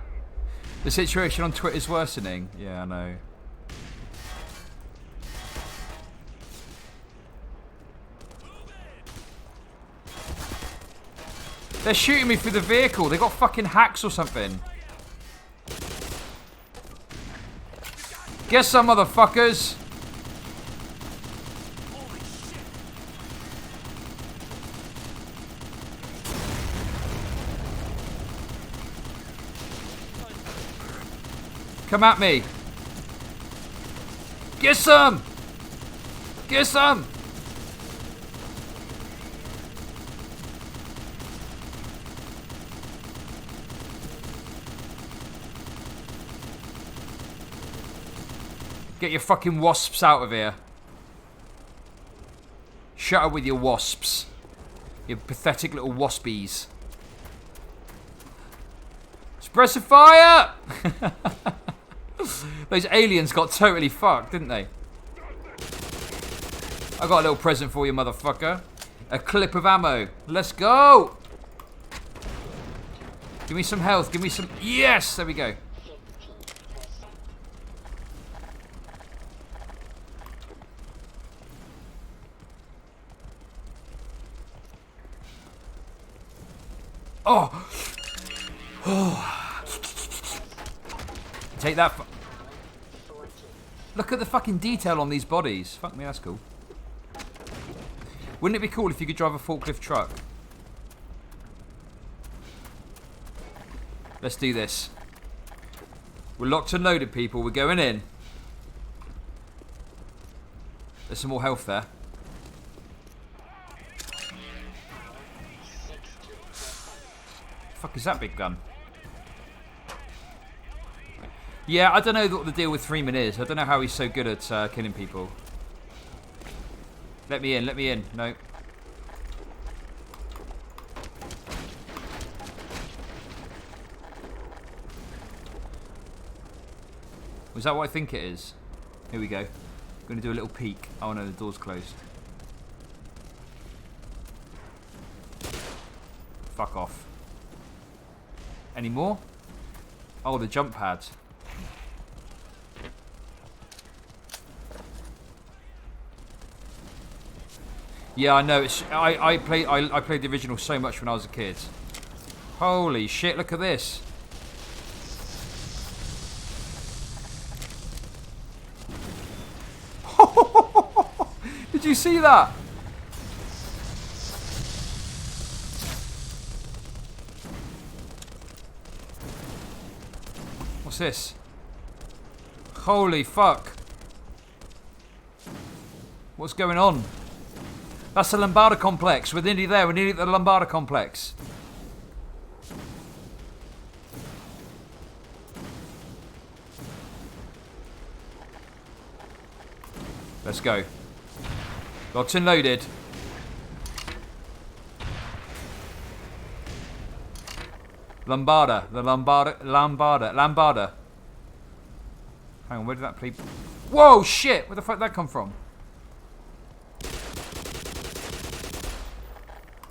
The situation on Twitter is worsening. Yeah, I know. They're shooting me through the vehicle. They got fucking hacks or something. Get some, motherfuckers. Come at me. Get some. Get some. Get your fucking wasps out of here. Shut up with your wasps. You pathetic little waspies. Suppressive fire! Those aliens got totally fucked, didn't they? I got a little present for you, motherfucker. A clip of ammo. Let's go! Give me some health. Give me some... Yes! There we go. Oh! Oh! Take that. Look at the fucking detail on these bodies. Fuck me, that's cool. Wouldn't it be cool if you could drive a forklift truck? Let's do this. We're locked and loaded, people. We're going in. There's some more health there. Fuck is that big gun? Yeah, I don't know what the deal with Freeman is. I don't know how he's so good at killing people. Let me in, let me in. No. Was that what I think it is? Here we go. I'm going to do a little peek. Oh no, the door's closed. Fuck off. Any more? Oh, the jump pads. Yeah, I know. It's I played the original so much when I was a kid. Holy shit! Look at this. Did you see that? What's this? Holy fuck. What's going on? That's the Lombarda complex. We're nearly there. We're nearly at the Lombarda complex. Let's go. Locked and loaded. Lombarda. The Lombarda. Hang on, where did that play? Whoa, shit! Where the fuck did that come from?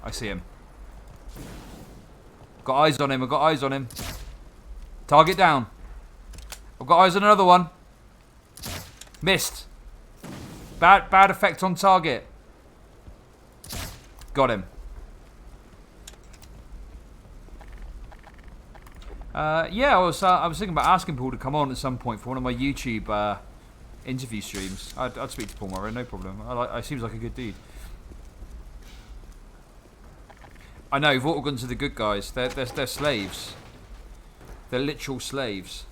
I see him. Got eyes on him. I've got eyes on him. Target down. I've got eyes on another one. Missed. Bad effect on target. Got him. Yeah, I was thinking about asking Paul to come on at some point for one of my YouTube interview streams. I'd speak to Paul Morrow, no problem. He seems like a good dude. I know, we've all gone to the good guys. They're slaves. They're literal slaves.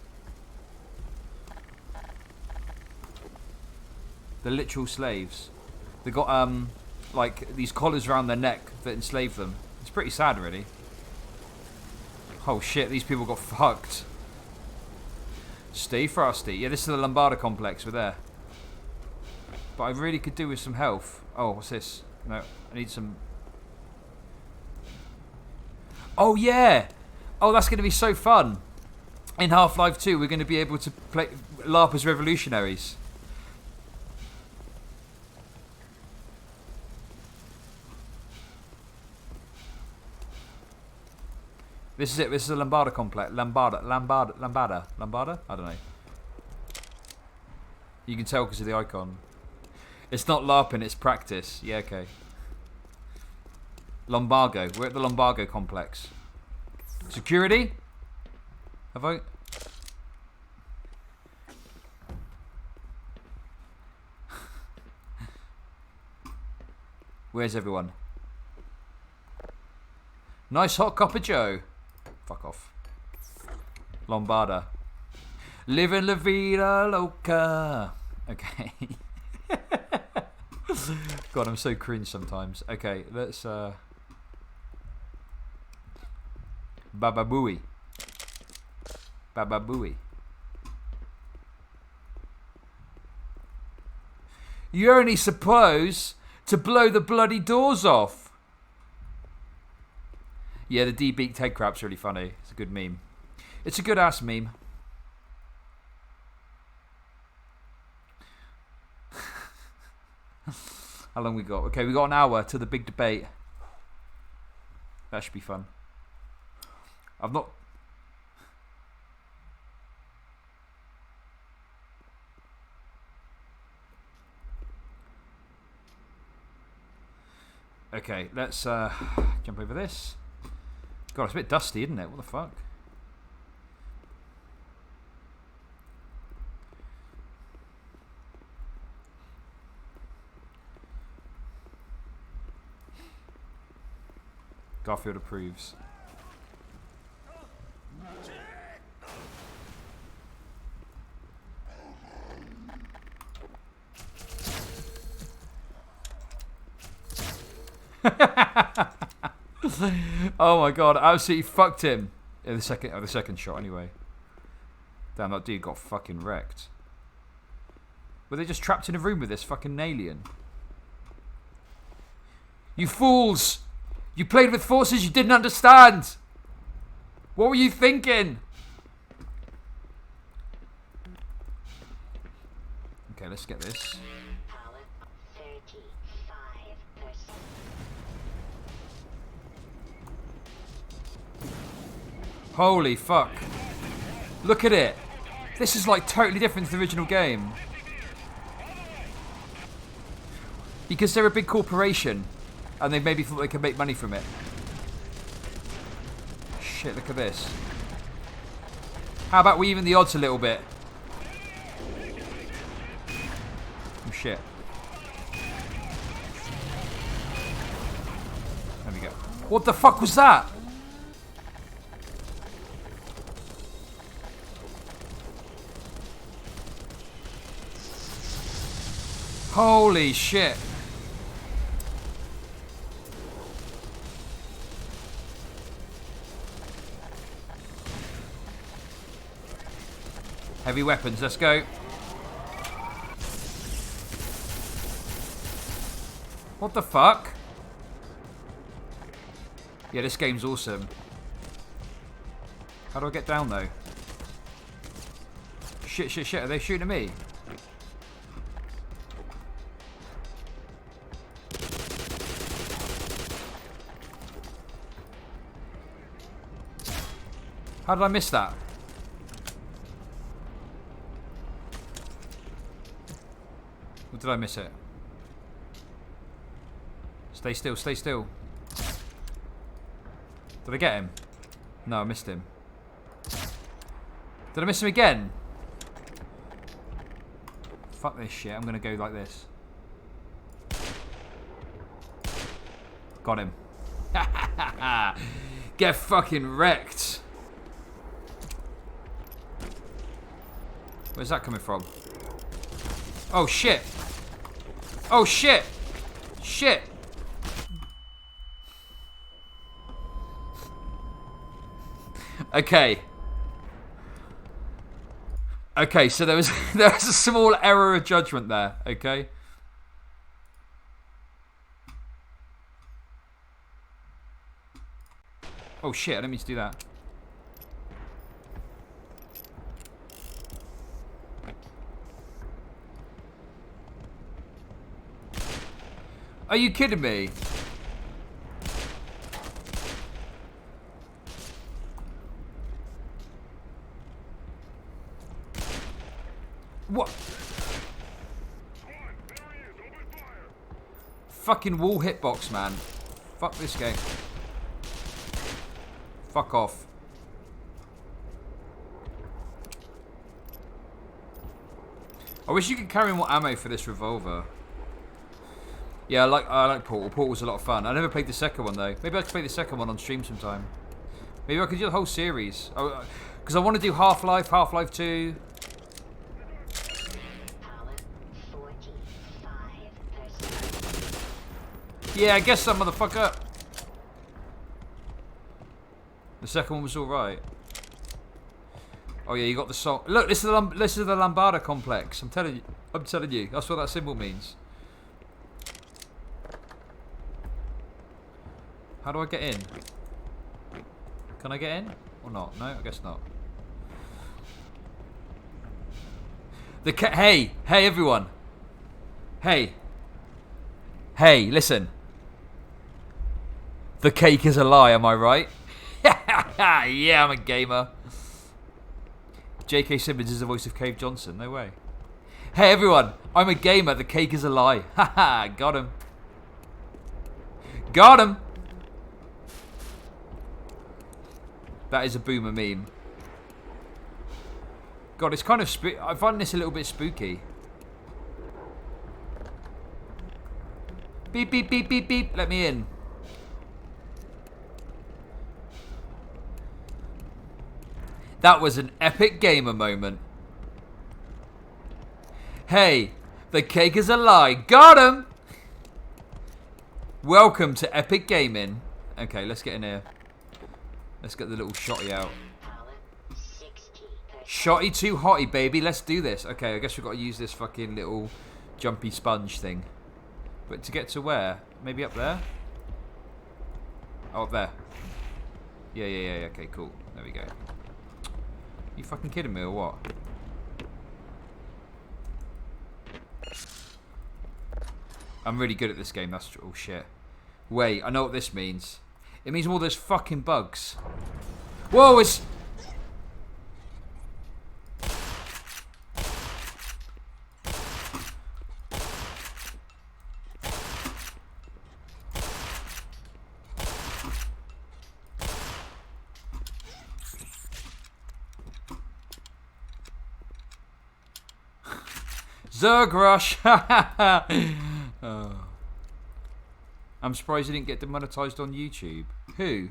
They're literal slaves. They got like these collars around their neck that enslave them. It's pretty sad, really. Oh shit, these people got fucked. Stay frosty. Yeah, this is the Lombarda complex. We're there. But I really could do with some health. Oh, what's this? No, I need some... Oh yeah! Oh, that's going to be so fun. In Half-Life 2, we're going to be able to play LARP as revolutionaries. This is it. This is the Lombarda complex. Lombarda. I don't know. You can tell because of the icon. It's not LARPing, it's practice. Yeah, okay. Lombargo. We're at the Lombargo complex. Security? Have I... Where's everyone? Nice hot cup of joe. Fuck off. Lombarda. Living la vida loca. Okay. God, I'm so cringe sometimes. Okay, let's Baba Booey. Baba Booey. You're only supposed to blow the bloody doors off. Yeah, the D-beaked head crab's really funny. It's a good meme. It's a good ass meme. How long we got? Okay, we got an hour to the big debate. That should be fun. I've not... Okay, let's jump over this. God, it's a bit dusty, isn't it? What the fuck? Garfield approves. Oh my god, I absolutely fucked him. Yeah, the second shot anyway. Damn, that dude got fucking wrecked. Were they just trapped in a room with this fucking alien? You fools! You played with forces you didn't understand! What were you thinking? Okay, let's get this. Power 35%. Holy fuck. Look at it. This is like totally different to the original game. Because they're a big corporation. And they maybe thought they could make money from it. Shit, look at this. How about we even the odds a little bit? Oh shit. There we go. What the fuck was that? Holy shit. Heavy weapons, let's go. What the fuck? Yeah, this game's awesome. How do I get down though? Shit, shit, shit. Are they shooting at me? How did I miss that? Or did I miss it? Stay still, stay still. Did I get him? No, I missed him. Did I miss him again? Fuck this shit, I'm gonna go like this. Got him. Get fucking wrecked. Where's that coming from? Oh shit. Oh shit. Shit. Okay. Okay, so there was a small error of judgment there, okay? Oh shit, I didn't mean to do that. Are you kidding me? What? Fucking wall hitbox, man. Fuck this game. Fuck off. I wish you could carry more ammo for this revolver. Yeah, I like Portal. Portal was a lot of fun. I never played the second one though. Maybe I could play the second one on stream sometime. Maybe I could do the whole series. Because I want to do Half-Life, Half-Life 2. Yeah, I guess that motherfucker. The second one was alright. Oh yeah, you got the song. Look, this is the Lambada complex. I'm telling you. That's what that symbol means. How do I get in? Can I get in? Or not? No, I guess not. Hey everyone. Hey, listen. The cake is a lie, am I right? Yeah, I'm a gamer. J.K. Simmons is the voice of Cave Johnson. No way. Hey everyone, I'm a gamer. The cake is a lie. Haha, got him. Got him. That is a boomer meme. God, it's kind of I find this a little bit spooky. Beep, beep, beep, beep, beep. Let me in. That was an epic gamer moment. Hey, the cake is a lie. Got him! Welcome to Epic Gaming. Okay, let's get in here. Let's get the little shotty out. Shotty too hotty, baby. Let's do this. Okay, I guess we've got to use this fucking little jumpy sponge thing. But to get to where? Maybe up there? Oh, up there. Yeah. Okay, cool. There we go. You fucking kidding me or what? I'm really good at this game. That's oh shit. Wait, I know what this means. It means all those fucking bugs. Whoa, it's... Zerg Rush! Oh. I'm surprised he didn't get demonetized on YouTube. Who?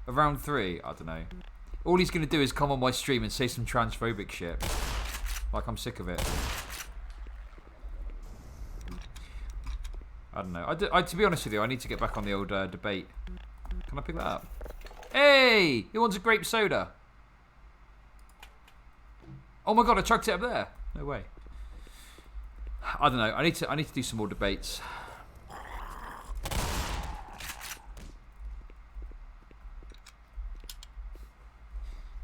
Around 3? I don't know. All he's going to do is come on my stream and say some transphobic shit. Like, I'm sick of it. I don't know. To be honest with you, I need to get back on the old debate. Can I pick that up? Hey! Who wants a grape soda? Oh my god, I chucked it up there. No way. I don't know. I need to do some more debates.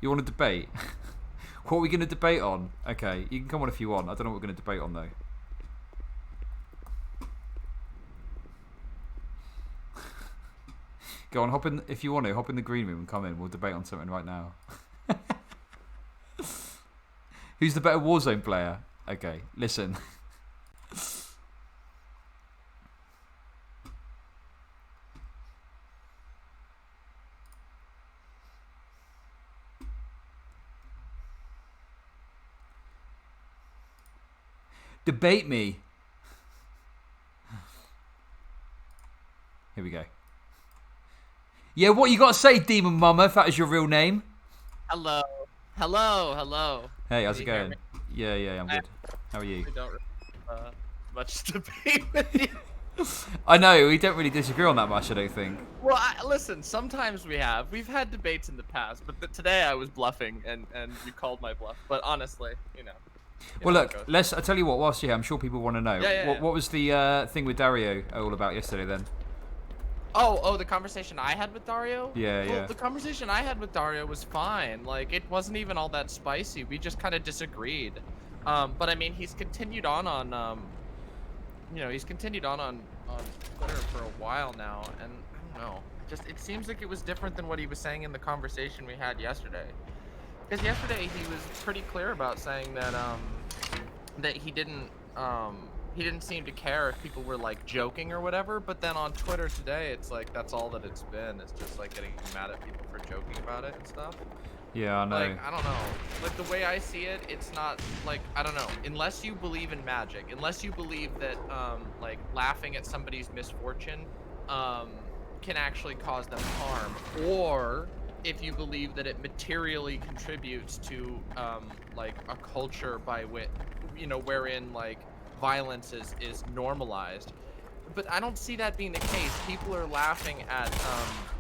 You want to debate? What are we going to debate on? Okay, you can come on if you want. I don't know what we're going to debate on though. Go on, hop in if you want to. Hop in the green room and come in. We'll debate on something right now. Who's the better Warzone player? Okay, listen. Debate me. Here we go. Yeah, what you got to say, Demon Mama, if that is your real name? Hello. Hello, hello. Hey, how's Can it you hear going? me? Yeah, I'm good. How are you? We don't much debate with you. I know, we don't really disagree on that much, I don't think. Well, listen, sometimes we have. We've had debates in the past, but today I was bluffing, and you called my bluff. But honestly, you know. Well, look, I tell you what, whilst you're here, I'm sure people want to know. Yeah. What was the thing with Dario all about yesterday then? Oh, the conversation I had with Dario? Yeah. The conversation I had with Dario was fine. Like, it wasn't even all that spicy. We just kind of disagreed. But I mean, he's continued on he's continued on Twitter for a while now, and I don't know. It seems like it was different than what he was saying in the conversation we had yesterday. Because yesterday he was pretty clear about saying that that he didn't seem to care if people were like joking or whatever, but then on Twitter today it's like that's all that it's been. It's just like getting mad at people for joking about it and stuff. Yeah, I know. Like, I don't know. Like, the way I see it, it's not, like, I don't know. Unless you believe in magic, unless you believe that, like, laughing at somebody's misfortune, can actually cause them harm, or if you believe that it materially contributes to, like, a culture by which, wherein, like, violence is normalized. But I don't see that being the case. People are laughing at,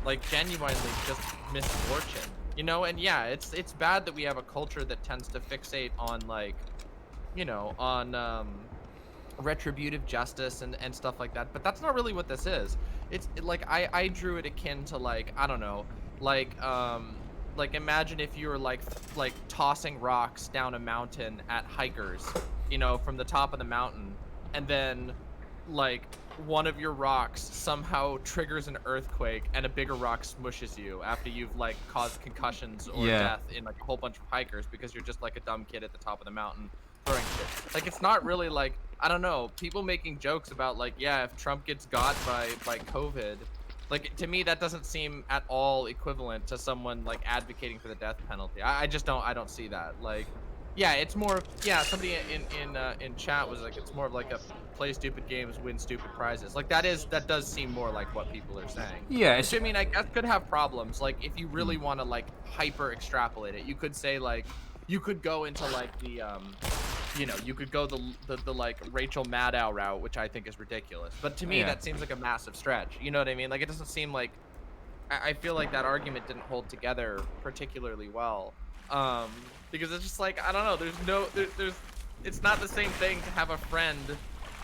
like, genuinely just misfortune. And yeah, it's bad that we have a culture that tends to fixate on, like, on retributive justice and stuff like that. But that's not really what this is. It's like I drew it akin to, like, I don't know, like imagine if you were like tossing rocks down a mountain at hikers, from the top of the mountain, and then like one of your rocks somehow triggers an earthquake and a bigger rock smushes you after you've like caused concussions or death in like a whole bunch of hikers because you're just like a dumb kid at the top of the mountain throwing shit. Like, it's not really like, I don't know, people making jokes about like, yeah, if Trump gets got by COVID, like, to me that doesn't seem at all equivalent to someone like advocating for the death penalty. I don't see that. Like, yeah, it's more, yeah, somebody in chat was like, it's more of like a play stupid games, win stupid prizes. Like, that does seem more like what people are saying. Yeah, which, I mean, I guess could have problems. Like, if you really want to like hyper extrapolate it, you could say like, you could go into like the you could go the like Rachel Maddow route, which I think is ridiculous. But to me, that seems like a massive stretch. You know what I mean? Like, it doesn't seem like, I feel like that argument didn't hold together particularly well. Because it's just like, I don't know, there's it's not the same thing to have a friend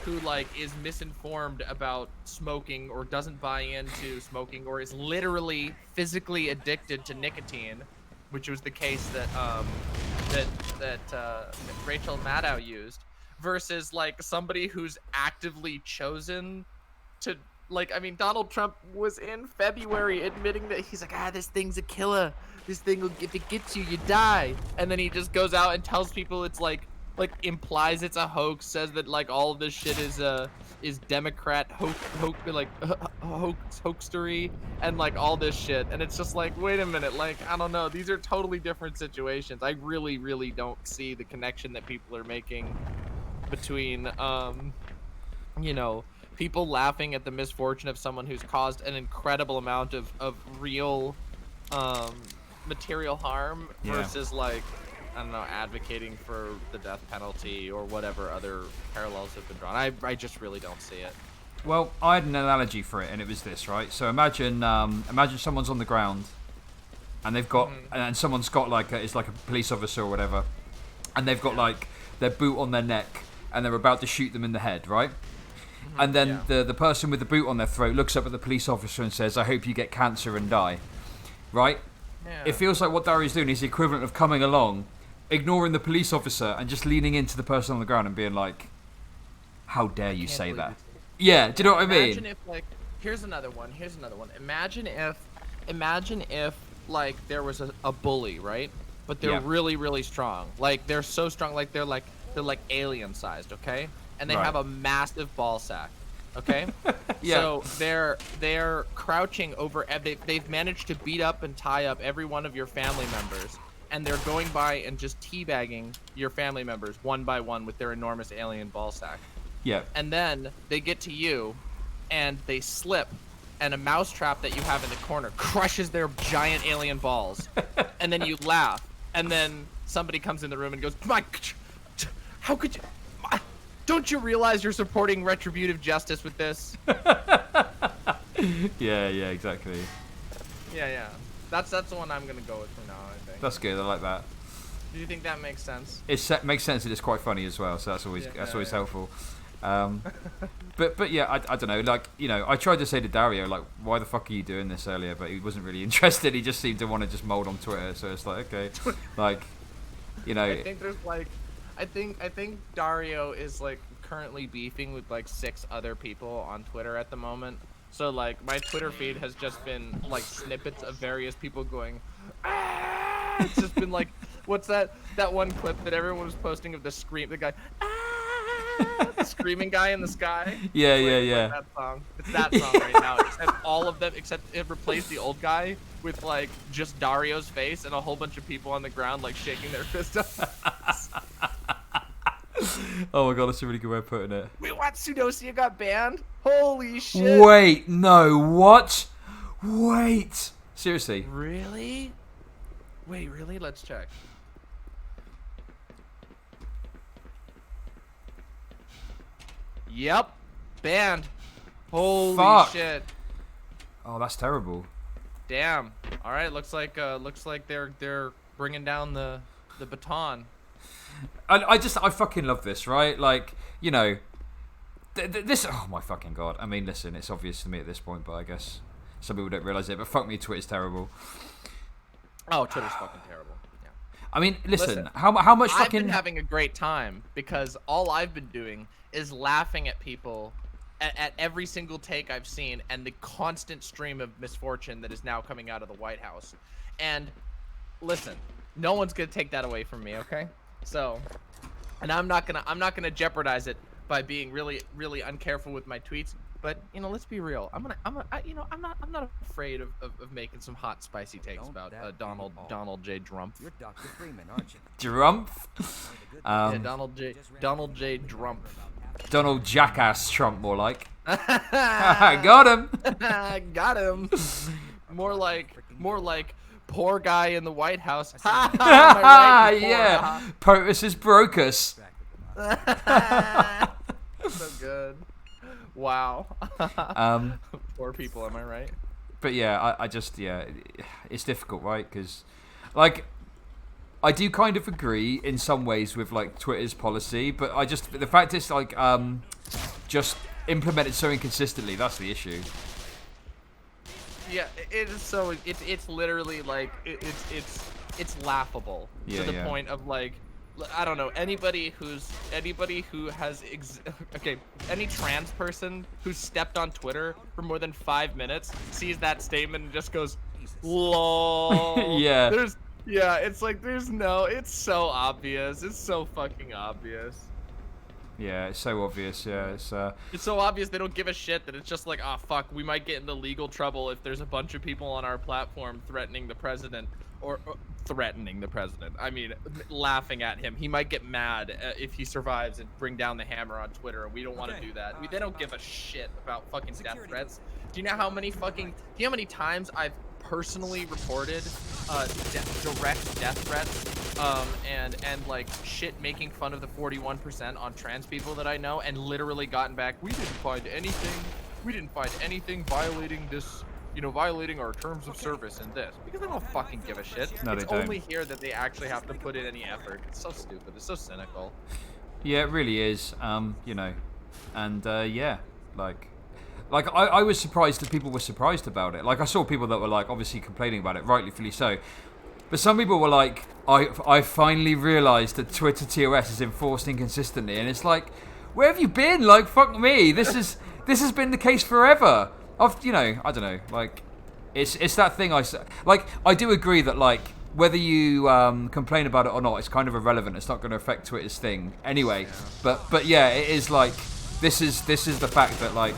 who like is misinformed about smoking or doesn't buy into smoking or is literally physically addicted to nicotine, which was the case that Rachel Maddow used, versus like somebody who's actively chosen to, like, I mean, Donald Trump was in February admitting that he's like, this thing's a killer. This thing will, if it gets you, you die. And then he just goes out and tells people it's like implies it's a hoax, says that like all of this shit is Democrat hoaxery and like all this shit. And it's just like, wait a minute, like, I don't know, these are totally different situations. I really, really don't see the connection that people are making between people laughing at the misfortune of someone who's caused an incredible amount of real material harm Yeah. versus like, I don't know, advocating for the death penalty or whatever other parallels have been drawn. I just really don't see it. Well, I had an analogy for it, and it was this, right? So imagine someone's on the ground, and they've got, and someone's got like it's like a police officer or whatever, and they've got like their boot on their neck, and they're about to shoot them in the head, right? And then the person with the boot on their throat looks up at the police officer and says, "I hope you get cancer and die," right? Yeah. It feels like what Dario's doing is the equivalent of coming along, ignoring the police officer, and just leaning into the person on the ground and being like, "How dare you say believe that?" Yeah, do you know what I mean? Imagine if like, here's another one. Imagine if like there was a bully, right? But they're Yeah. really, really strong. Like they're so strong, like they're like alien sized, okay? And they Right. have a massive ball sack, okay? Yeah. So they're crouching over. They've managed to beat up and tie up every one of your family members, and they're going by and just teabagging your family members one by one with their enormous alien ball sack. Yeah. And then they get to you, and they slip, and a mousetrap that you have in the corner crushes their giant alien balls, and then you laugh, and then somebody comes in the room and goes, "Mike, how could you? Don't you realize you're supporting retributive justice with this?" Yeah, exactly. Yeah. That's the one I'm gonna go with for now. I think. That's good. I like that. Do you think that makes sense? It makes sense. And it's quite funny as well. So that's always helpful. But yeah, I don't know. Like, you know, I tried to say to Dario, like, why the fuck are you doing this earlier? But he wasn't really interested. He just seemed to want to just mold on Twitter. So it's like, okay, like, you know. I think there's like, I think Dario is like currently beefing with like 6 other people on Twitter at the moment. So like my Twitter feed has just been like snippets of various people going, "Ah!" It's just been like, what's that one clip that everyone was posting of the guy, "Ah!" The screaming guy in the sky. Yeah. That song. It's that song right now. Except all of them, except it replaced the old guy with like just Dario's face and a whole bunch of people on the ground like shaking their fist up. Oh my god, that's a really good way of putting it. Wait, what? Sudosia got banned? Holy shit! Wait, no, what? Wait, seriously? Really? Wait, really? Let's check. Yep, banned. Holy Fuck. shit! Oh, that's terrible. Damn. All right, looks like they're bringing down the baton. I fucking love this, right? Like, you know, this. Oh my fucking god. I mean, listen, it's obvious to me at this point, but I guess some people don't realize it. But fuck me, Twitter's terrible. Oh, Twitter's fucking terrible. Yeah. I mean, listen, how much I've fucking? been having a great time because all I've been doing is laughing at people at every single take I've seen and the constant stream of misfortune that is now coming out of the White House. And listen, no one's gonna take that away from me, okay? So, and I'm not gonna jeopardize it by being really uncareful with my tweets. But you know, let's be real. I'm not afraid of making some hot spicy takes about Donald J. Trump. You're Dr. Freeman, aren't you? Trump? Yeah, Donald J. Trump. Donald Jackass Trump, more like. Got him. Got him. More like poor guy in the White House. Yeah. POTUS is Brocus. So good. Wow. Poor people, am I right? But yeah, I just, yeah, it's difficult, right? Because, like, I do kind of agree in some ways with, like, Twitter's policy, but the fact is, like, just implemented so inconsistently, that's the issue. Yeah, it is so, it's literally, like, it's laughable to the point of, like, I don't know, anybody who has any trans person who's stepped on Twitter for more than 5 minutes sees that statement and just goes, lol. Yeah. It's like it's so obvious. It's so fucking obvious. Yeah, it's so obvious. Yeah, it's so obvious they don't give a shit that it's just like, oh fuck, we might get into legal trouble if there's a bunch of people on our platform threatening the president or threatening the president. I mean, laughing at him. He might get mad if he survives and bring down the hammer on Twitter, and we don't want to do that. They don't give a shit about fucking death threats. Do you know how many times I've personally reported direct death threats and like shit making fun of the 41% on trans people that I know, and literally gotten back, we didn't find anything violating this, you know, violating our terms of service in this, because they don't fucking give a shit. No, It's they don't. only here that they actually have to put in any effort. It's so stupid. It's so cynical. Yeah, it really is. You know, and yeah, like I was surprised that people were surprised about it. Like I saw people that were like obviously complaining about it, rightfully so. But some people were like, I finally realised that Twitter TOS is enforced inconsistently, and it's like, where have you been? Like, fuck me. This has been the case forever. You know, I don't know. Like, it's that thing I do agree that like whether you complain about it or not, it's kind of irrelevant. It's not going to affect Twitter's thing anyway. Yeah. But yeah, it is like this is the fact that like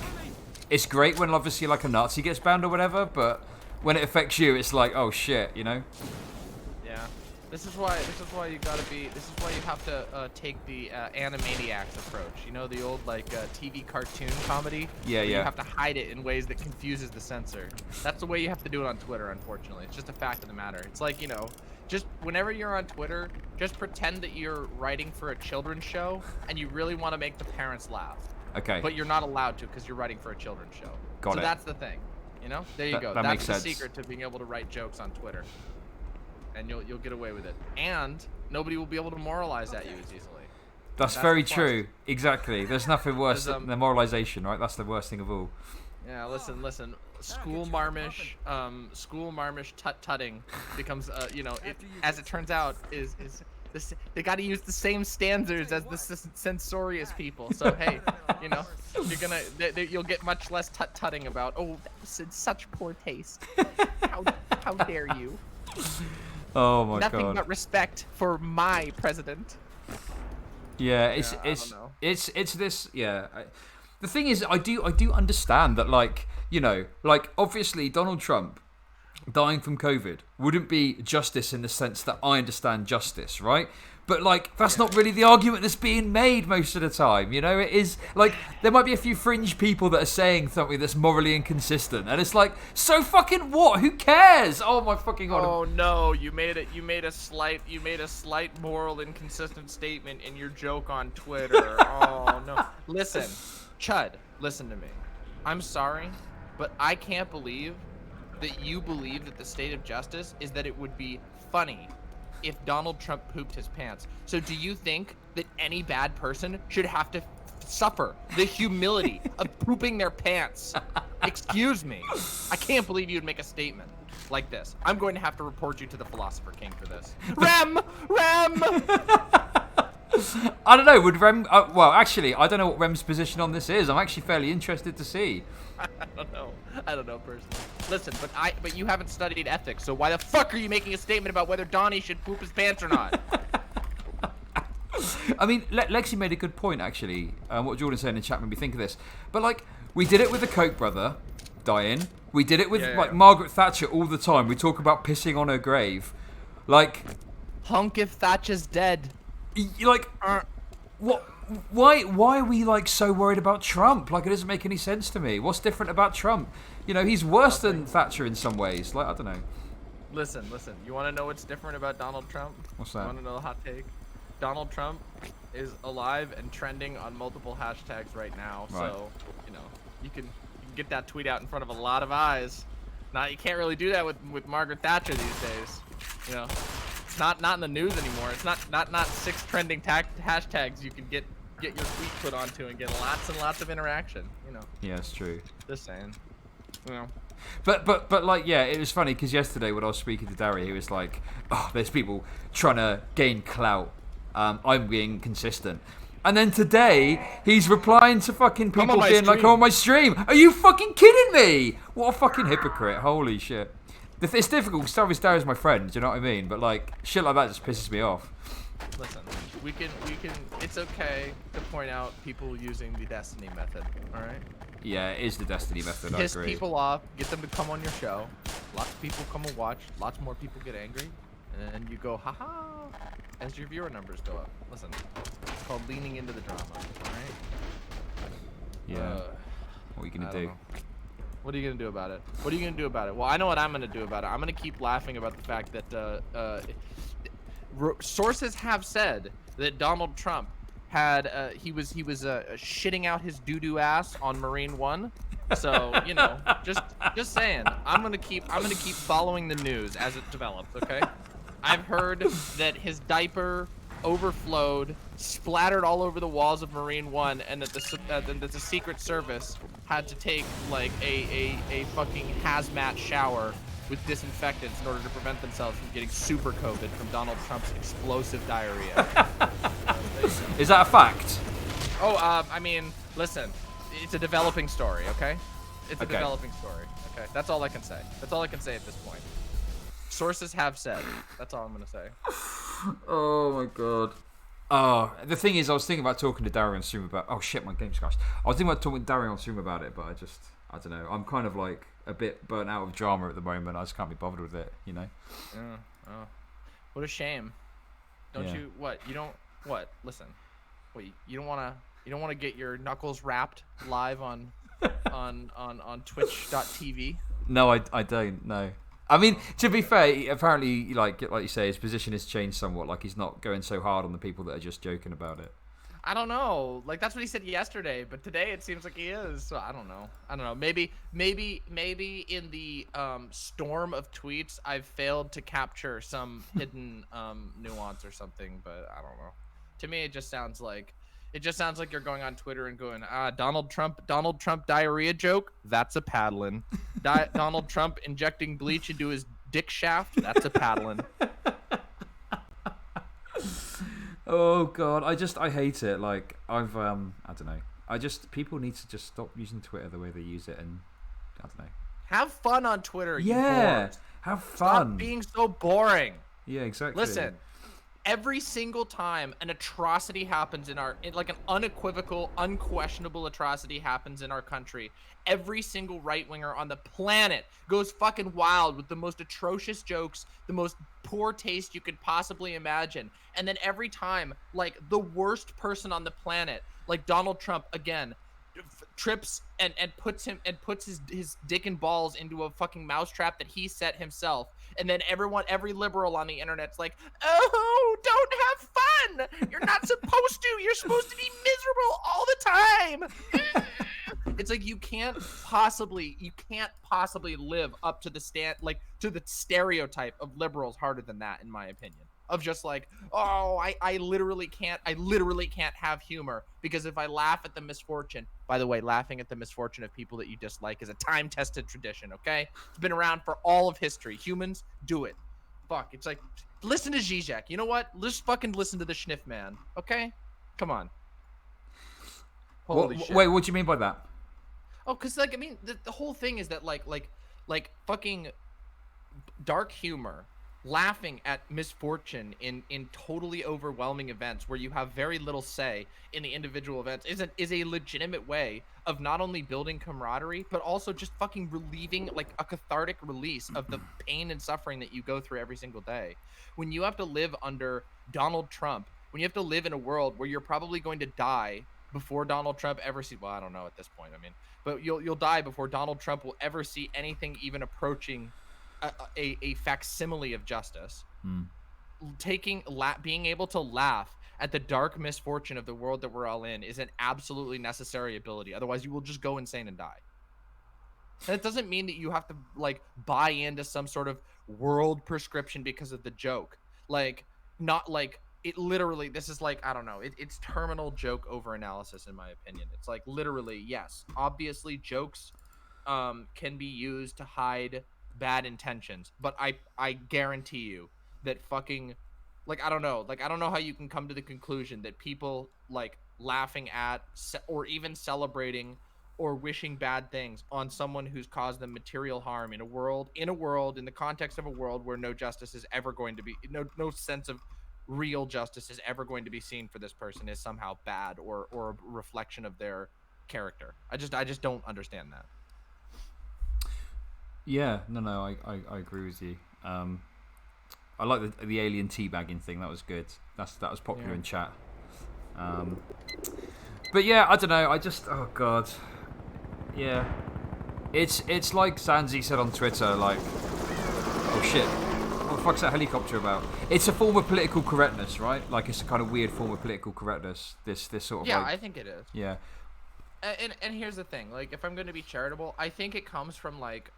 it's great when obviously like a Nazi gets banned or whatever, but when it affects you, it's like, oh shit, you know. Yeah. This is why you gotta be. This is why you have to take the Animaniacs approach. You know, the old like TV cartoon comedy. Yeah, where yeah. You have to hide it in ways that confuses the censor. That's the way you have to do it on Twitter. Unfortunately, it's just a fact of the matter. It's like, you know, just whenever you're on Twitter, just pretend that you're writing for a children's show and you really want to make the parents laugh. Okay. But you're not allowed to because you're writing for a children's show. Got so it. that's the thing. You know, there you go. That That's makes the sense. secret to being able to write jokes on Twitter. And you'll get away with it. And nobody will be able to moralize at you as easily. That's very true. Exactly. There's nothing worse than the moralization, right? That's the worst thing of all. Yeah, listen. School marmish tut-tutting becomes, you know, as it turns out, is this, they got to use the same standards as the censorious people. So hey, you know, you'll get much less tut-tutting about. Oh, that was in such poor taste. How dare you? Oh my Nothing god. but respect for my president. Yeah, I don't know. it's this. Yeah, the thing is, I do understand that, like, you know, like obviously Donald Trump dying from COVID wouldn't be justice in the sense that I understand justice, right? But like that's not really the argument that's being made most of the time, you know. It is like there might be a few fringe people that are saying something that's morally inconsistent, and it's like, so fucking what? Who cares? Oh my fucking god! Oh no, you made a slight moral inconsistent statement in your joke on Twitter. Oh no. Listen, Chud, listen to me. I'm sorry, but I can't believe that you believe that the state of justice is that it would be funny if Donald Trump pooped his pants. So do you think that any bad person should have to suffer the humility of pooping their pants? Excuse me. I can't believe you'd make a statement like this. I'm going to have to report you to the Philosopher King for this. Rem! I don't know. Would Rem? Well, actually, I don't know what Rem's position on this is. I'm actually fairly interested to see. I don't know personally. Listen, but you haven't studied ethics, so why the fuck are you making a statement about whether Donnie should poop his pants or not? I mean, Lexi made a good point, actually. What Jordan said in the chat made me think of this. But, like, we did it with the Koch brother dying. We did it with, like, Margaret Thatcher all the time. We talk about pissing on her grave. Like... Honk if Thatcher's dead. Like, what? Why are we, like, so worried about Trump? Like, it doesn't make any sense to me. What's different about Trump? You know, he's worse than Thatcher in some ways. Like, I don't know. Listen. You want to know what's different about Donald Trump? What's that? You want to know the hot take? Donald Trump is alive and trending on multiple hashtags right now. Right. So, you know, you can get that tweet out in front of a lot of eyes. Now, you can't really do that with Margaret Thatcher these days. You know, it's not in the news anymore. It's not 6 trending hashtags you can get your tweet put onto and get lots and lots of interaction. You know. Yeah, it's true. Just saying. You know. But like, yeah, it was funny because yesterday when I was speaking to Darry, he was like, oh, there's people trying to gain clout. I'm being consistent. And then today, he's replying to fucking people being like, come on my stream. Are you fucking kidding me? What a fucking hypocrite. Holy shit. It's difficult because obviously Darry's my friend, do you know what I mean? But like, shit like that just pisses me off. Listen, we can, it's okay to point out people using the Destiny method, alright? Yeah, it is the Destiny method, I Piss agree. people off, get them to come on your show. Lots of people come and watch, lots more people get angry. And then you go, haha, as your viewer numbers go up. Listen, it's called leaning into the drama, alright? Yeah. What are you going to do? What are you gonna do about it? What are you gonna do about it? Well, I know what I'm gonna do about it. I'm gonna keep laughing about the fact that sources have said that Donald Trump had he was shitting out his doo-doo ass on Marine One. So just saying, I'm gonna keep following the news as it develops. Okay, I've heard that his diaper overflowed, splattered all over the walls of Marine One, and that the Secret Service had to take like a fucking hazmat shower with disinfectants in order to prevent themselves from getting super COVID from Donald Trump's explosive diarrhea. Is that a fact? Oh, I mean, listen, it's a developing story, okay? It's a developing story, okay? That's all I can say. That's all I can say at this point. Sources have said. That's all I'm gonna say. Oh my god. Oh, the thing is, I was thinking about talking to Darren on stream about. Oh shit, my game's crashed. I was thinking about talking to Darren on stream about it, but I don't know. I'm kind of like a bit burnt out of drama at the moment. I just can't be bothered with it, you know. Yeah. Oh, what a shame. Don't you? What? You don't? What? Listen. Wait. You don't wanna get your knuckles wrapped live on Twitch.tv? No, I don't. No. I mean, to be fair, apparently, like you say, his position has changed somewhat. Like he's not going so hard on the people that are just joking about it. I don't know. Like that's what he said yesterday, but today it seems like he is. So I don't know. Maybe in the storm of tweets, I've failed to capture some hidden nuance or something. But I don't know. To me, it just sounds like you're going on Twitter and going, Donald Trump diarrhea joke. That's a paddling. Donald Trump injecting bleach into his dick shaft. That's a paddling. Oh god, I hate it. Like I don't know. People need to just stop using Twitter the way they use it, and I don't know. Have fun on Twitter. Yeah, you have fun. Stop being so boring. Yeah, exactly. Listen. Every single time an atrocity happens like an unequivocal, unquestionable atrocity happens in our country, every single right-winger on the planet goes fucking wild with the most atrocious jokes, the most poor taste you could possibly imagine. And then every time, like, the worst person on the planet, like Donald Trump, again, trips and puts his dick and balls into a fucking mousetrap that he set himself. And then every liberal on the internet's like, oh, don't have fun. You're not supposed to. You're supposed to be miserable all the time. It's like you can't possibly live up to the to the stereotype of liberals harder than that, in my opinion. Of just like, oh, I literally can't have humor because if I laugh at the misfortune, by the way, laughing at the misfortune of people that you dislike is a time-tested tradition, okay? It's been around for all of history. Humans do it. Fuck, it's like, listen to Zizek. You know what? Just fucking listen to the Schniff Man, okay? Come on. Holy shit. Wait, what do you mean by that? Oh, because, like, I mean, the whole thing is that, like fucking dark humor, laughing at misfortune in totally overwhelming events where you have very little say in the individual events is a legitimate way of not only building camaraderie but also just fucking relieving, like, a cathartic release of the pain and suffering that you go through every single day. When you have to live under Donald Trump, when you have to live in a world where you're probably going to die before Donald Trump ever see, well, I don't know at this point, I mean, but you'll die before Donald Trump will ever see anything even approaching a facsimile of justice. Being able to laugh at the dark misfortune of the world that we're all in is an absolutely necessary ability. Otherwise, you will just go insane and die. And it doesn't mean that you have to, like, buy into some sort of world prescription because of the joke. Like, not like it literally. This is like, I don't know. It's terminal joke over analysis, in my opinion. It's like literally, yes, obviously jokes can be used to hide bad intentions, but I guarantee you that fucking, like, I don't know how you can come to the conclusion that people, like, laughing at or even celebrating or wishing bad things on someone who's caused them material harm in the context of a world where no justice is ever going to be, no sense of real justice is ever going to be seen for this person, is somehow bad or a reflection of their character. I just don't understand that. Yeah, no, I agree with you. I like the alien teabagging thing. That was good. That was popular in chat. But yeah, I don't know. Oh god, yeah. It's like Zanzi said on Twitter, like, oh shit, what the fuck's that helicopter about? It's a form of political correctness, right? Like, it's a kind of weird form of political correctness. This sort of Yeah, like, I think it is. yeah, And here's the thing, like, if I'm going to be charitable, I think it comes from like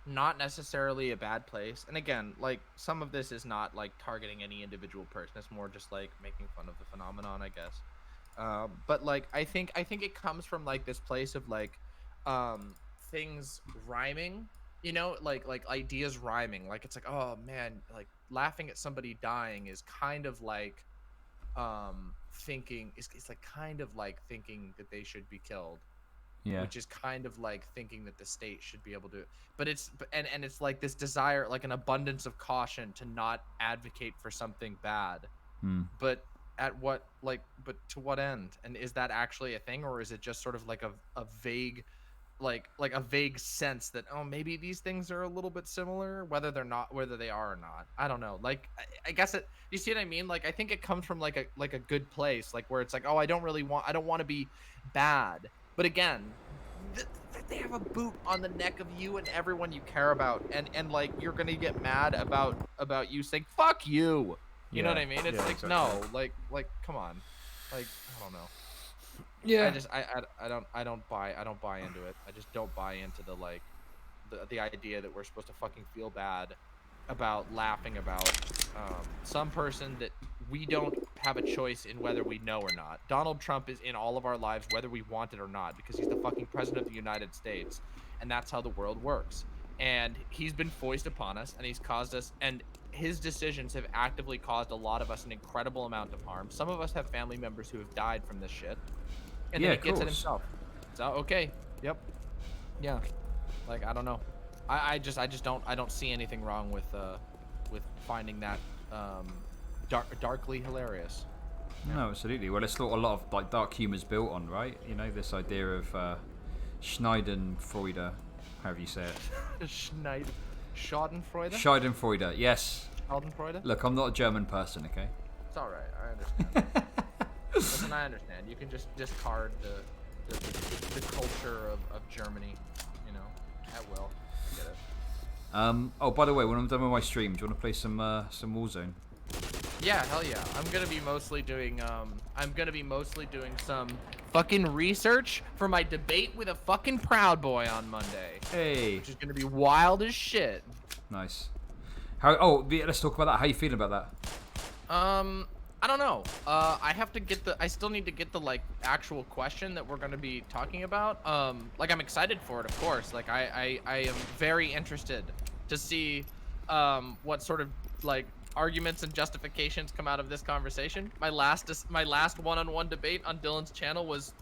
not necessarily a bad place. And again, like, some of this is not like targeting any individual person. It's more just like making fun of the phenomenon, I guess. But like, I think it comes from like this place of like things rhyming, you know, like ideas rhyming. Like, it's like, oh man, like laughing at somebody dying is kind of like thinking it's like kind of like thinking that they should be killed, yeah, which is kind of like thinking that the state should be able to, but it's and it's like this desire, like an abundance of caution to not advocate for something bad. But at what, like, but to what end? And is that actually a thing, or is it just sort of like a vague, like a vague sense that, oh, maybe these things are a little bit similar, whether they are or not? I don't know. Like, I guess it, you see what I mean? Like, I think it comes from like a good place, like where it's like, oh, I don't want to be bad. But again, they have a boot on the neck of you and everyone you care about, and like, you're gonna get mad about you saying fuck you. You know what I mean? It's like, exactly. No, like come on, like, I don't know. yeah. I don't buy into it. I just don't buy into the like the idea that we're supposed to fucking feel bad about laughing about some person that we don't have a choice in whether we know or not. Donald Trump is in all of our lives whether we want it or not, because he's the fucking president of the United States, and that's how the world works. And he's been foisted upon us, and he's caused us, and his decisions have actively caused a lot of us an incredible amount of harm. Some of us have family members who have died from this shit, and then he gets it himself. So okay, yep, yeah, like, I don't know. I just don't see anything wrong with finding that darkly hilarious. No, absolutely. Well, it's what a lot of like dark humor's built on, right? You know, this idea of Schadenfreude, however you say it. Schadenfreude? Schadenfreude, yes. Schadenfreude? Look, I'm not a German person, okay? It's all right. I understand. Listen, I understand. You can just discard the culture of Germany, you know, at will. I get it. Oh, by the way, when I'm done with my stream, do you want to play some Warzone? Yeah, hell yeah. I'm gonna be mostly doing some fucking research for my debate with a fucking Proud Boy on Monday. Hey. Which is gonna be wild as shit. Nice. How? Oh, let's talk about that. How you feeling about that? I don't know. I still need to get the like actual question that we're gonna be talking about. Like, I'm excited for it, of course. Like, I am very interested to see what sort of like arguments and justifications come out of this conversation. My last one-on-one debate on Dylan's channel was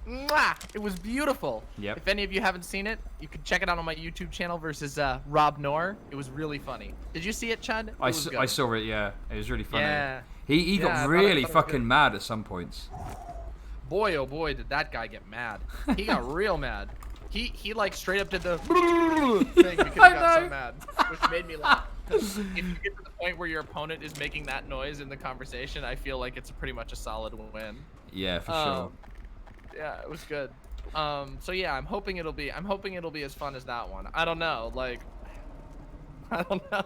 mwah! It was beautiful. Yep. If any of you haven't seen it, you can check it out on my YouTube channel versus Rob Noor. It was really funny. Did you see it, Chud? I saw it, yeah. It was really funny. Yeah. He got really fucking mad at some points. Boy, oh boy, did that guy get mad. He got real mad. He like straight up did the thing because he got so mad, which made me laugh. If you get to the point where your opponent is making that noise in the conversation, I feel like it's pretty much a solid win. Yeah, for sure. Yeah, it was good. So yeah, I'm hoping it'll be as fun as that one. I don't know, like, I don't know.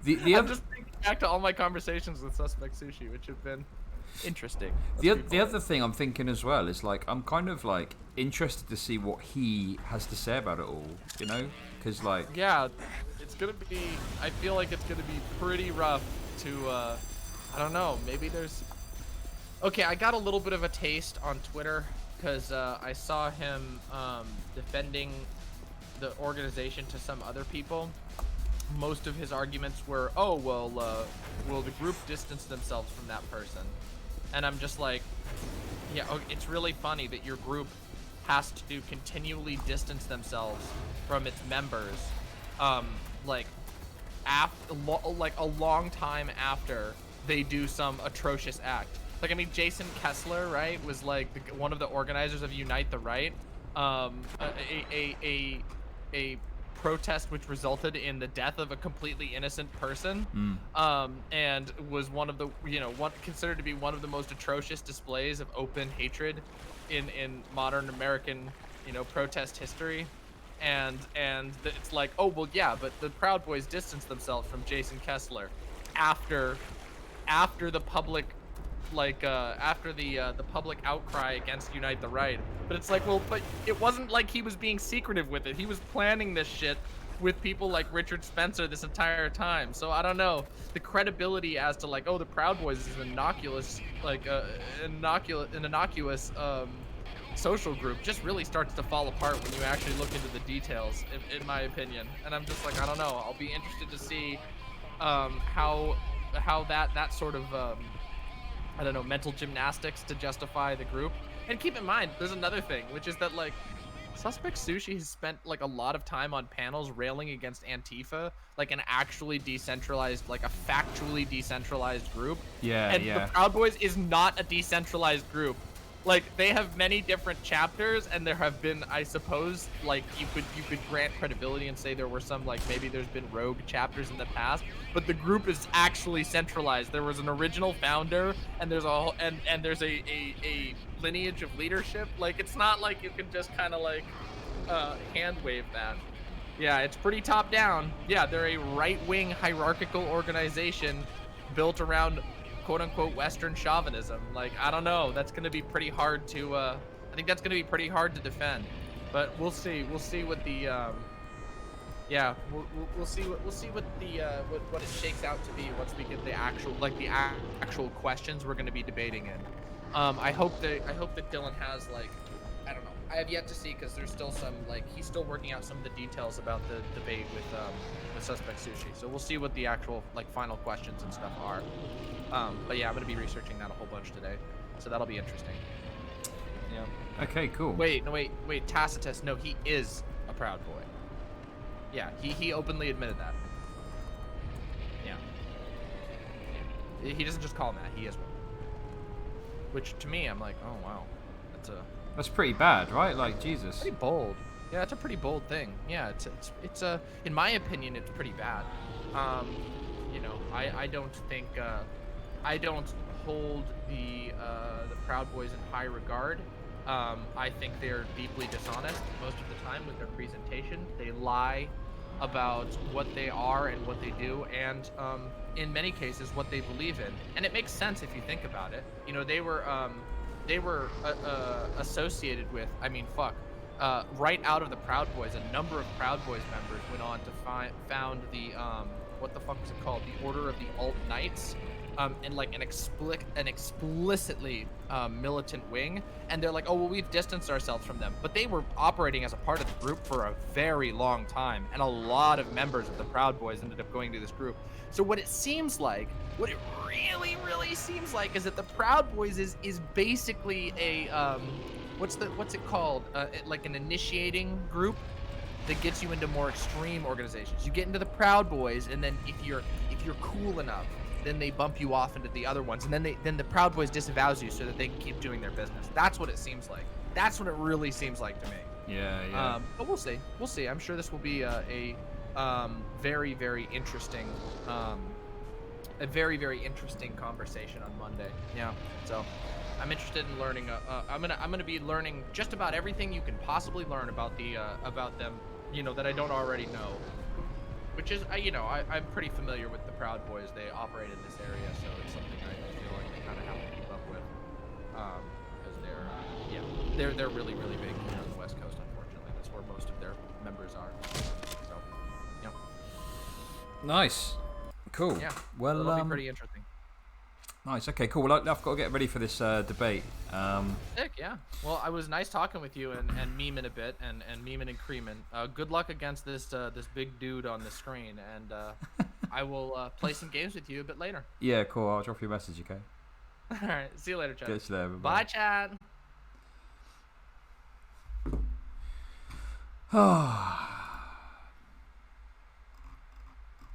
I'm just thinking back to all my conversations with Suspect Sushi, which have been interesting. The other thing I'm thinking as well is, like, I'm kind of like interested to see what he has to say about it all, you know, because like, yeah, it's gonna be, I feel like it's gonna be pretty rough to I don't know, maybe there's, okay, I got a little bit of a taste on Twitter because I saw him defending the organization to some other people. Most of his arguments were, oh, well, the group distanced themselves from that person. And I'm just like, yeah, it's really funny that your group has to continually distance themselves from its members, like a long time after they do some atrocious act. Like, I mean, Jason Kessler, right, was like one of the organizers of Unite the Right, a protest which resulted in the death of a completely innocent person, and was one of the, considered to be one of the most atrocious displays of open hatred in modern American protest history, and it's like, oh well, yeah, but the Proud Boys distanced themselves from Jason Kessler after the public, after the public outcry against Unite the Right. But it's like, well, but it wasn't like he was being secretive with it. He was planning this shit with people like Richard Spencer this entire time. So I don't know, the credibility as to like, oh, the Proud Boys is an innocuous, social group just really starts to fall apart when you actually look into the details, in my opinion. And I'm just like, I don't know. I'll be interested to see how that sort of I don't know, mental gymnastics to justify the group. And keep in mind, there's another thing, which is that like Suspect Sushi has spent like a lot of time on panels railing against Antifa, like an actually decentralized, like a factually decentralized group. Yeah, and yeah. the Proud Boys is not a decentralized group. Like, they have many different chapters, and there have been, I suppose, like, you could grant credibility and say there were some, like, maybe there's been rogue chapters in the past, but the group is actually centralized. There was an original founder, and there's there's a lineage of leadership. Like, it's not like you can just kind of, like, hand wave that. Yeah, it's pretty top down. Yeah, they're a right-wing hierarchical organization built around quote-unquote Western chauvinism. Like, I don't know, that's gonna be pretty hard to I think that's gonna be pretty hard to defend, but we'll see what the yeah, we'll see what the what it shakes out to be once we get the actual questions we're gonna be debating in. I hope that Dylan has, like, I don't know, I have yet to see, because there's still some, like, he's still working out some of the details about the debate with Suspect Sushi, so we'll see what the actual, like, final questions and stuff are. But yeah, I'm gonna be researching that a whole bunch today, so that'll be interesting. Yeah. Okay, cool. Wait, Tacitus, no, he is a Proud Boy. Yeah, he openly admitted that. Yeah. He doesn't just call him that, he is one. Which, to me, I'm like, oh wow, that's pretty bad, right? Like, Jesus. Pretty bold. Yeah, it's a pretty bold thing. Yeah, it's in my opinion, it's pretty bad. I don't think, I don't hold the Proud Boys in high regard. I think they're deeply dishonest most of the time with their presentation. They lie about what they are and what they do, and in many cases what they believe in. And it makes sense if you think about it. You know, they were associated with, I mean, fuck. Right out of the Proud Boys, a number of Proud Boys members went on to found the what the fuck was it called? The Order of the Alt Knights, and like an explicitly militant wing. And they're like, oh well, we've distanced ourselves from them, but they were operating as a part of the group for a very long time, and a lot of members of the Proud Boys ended up going to this group. So what it really seems like is that the Proud Boys is basically a what's it called? Like an initiating group that gets you into more extreme organizations. You get into the Proud Boys, and then if you're cool enough, then they bump you off into the other ones, and then the Proud Boys disavows you so that they can keep doing their business. That's what it seems like. That's what it really seems like to me. Yeah. But we'll see. We'll see. I'm sure this will be a very, very interesting conversation on Monday. Yeah. So I'm interested in learning. I'm gonna be learning just about everything you can possibly learn about them. You know, that I don't already know. Which is, I'm pretty familiar with the Proud Boys. They operate in this area, so it's something I feel like I kind of have to keep up with. Because they're really, really big here on the West Coast. Unfortunately, that's where most of their members are. So, yeah. Nice. Cool. Yeah. Well, it'll be pretty interesting. Nice. Okay, cool. Well, I've got to get ready for this debate. Sick, yeah. Well, I was nice talking with you and memeing a bit and memeing and creaming. Good luck against this big dude on the screen, and I will play some games with you a bit later. Yeah, cool. I'll drop you a message, okay? All right. See you later, Chad. Catch you later. Bye, Chad.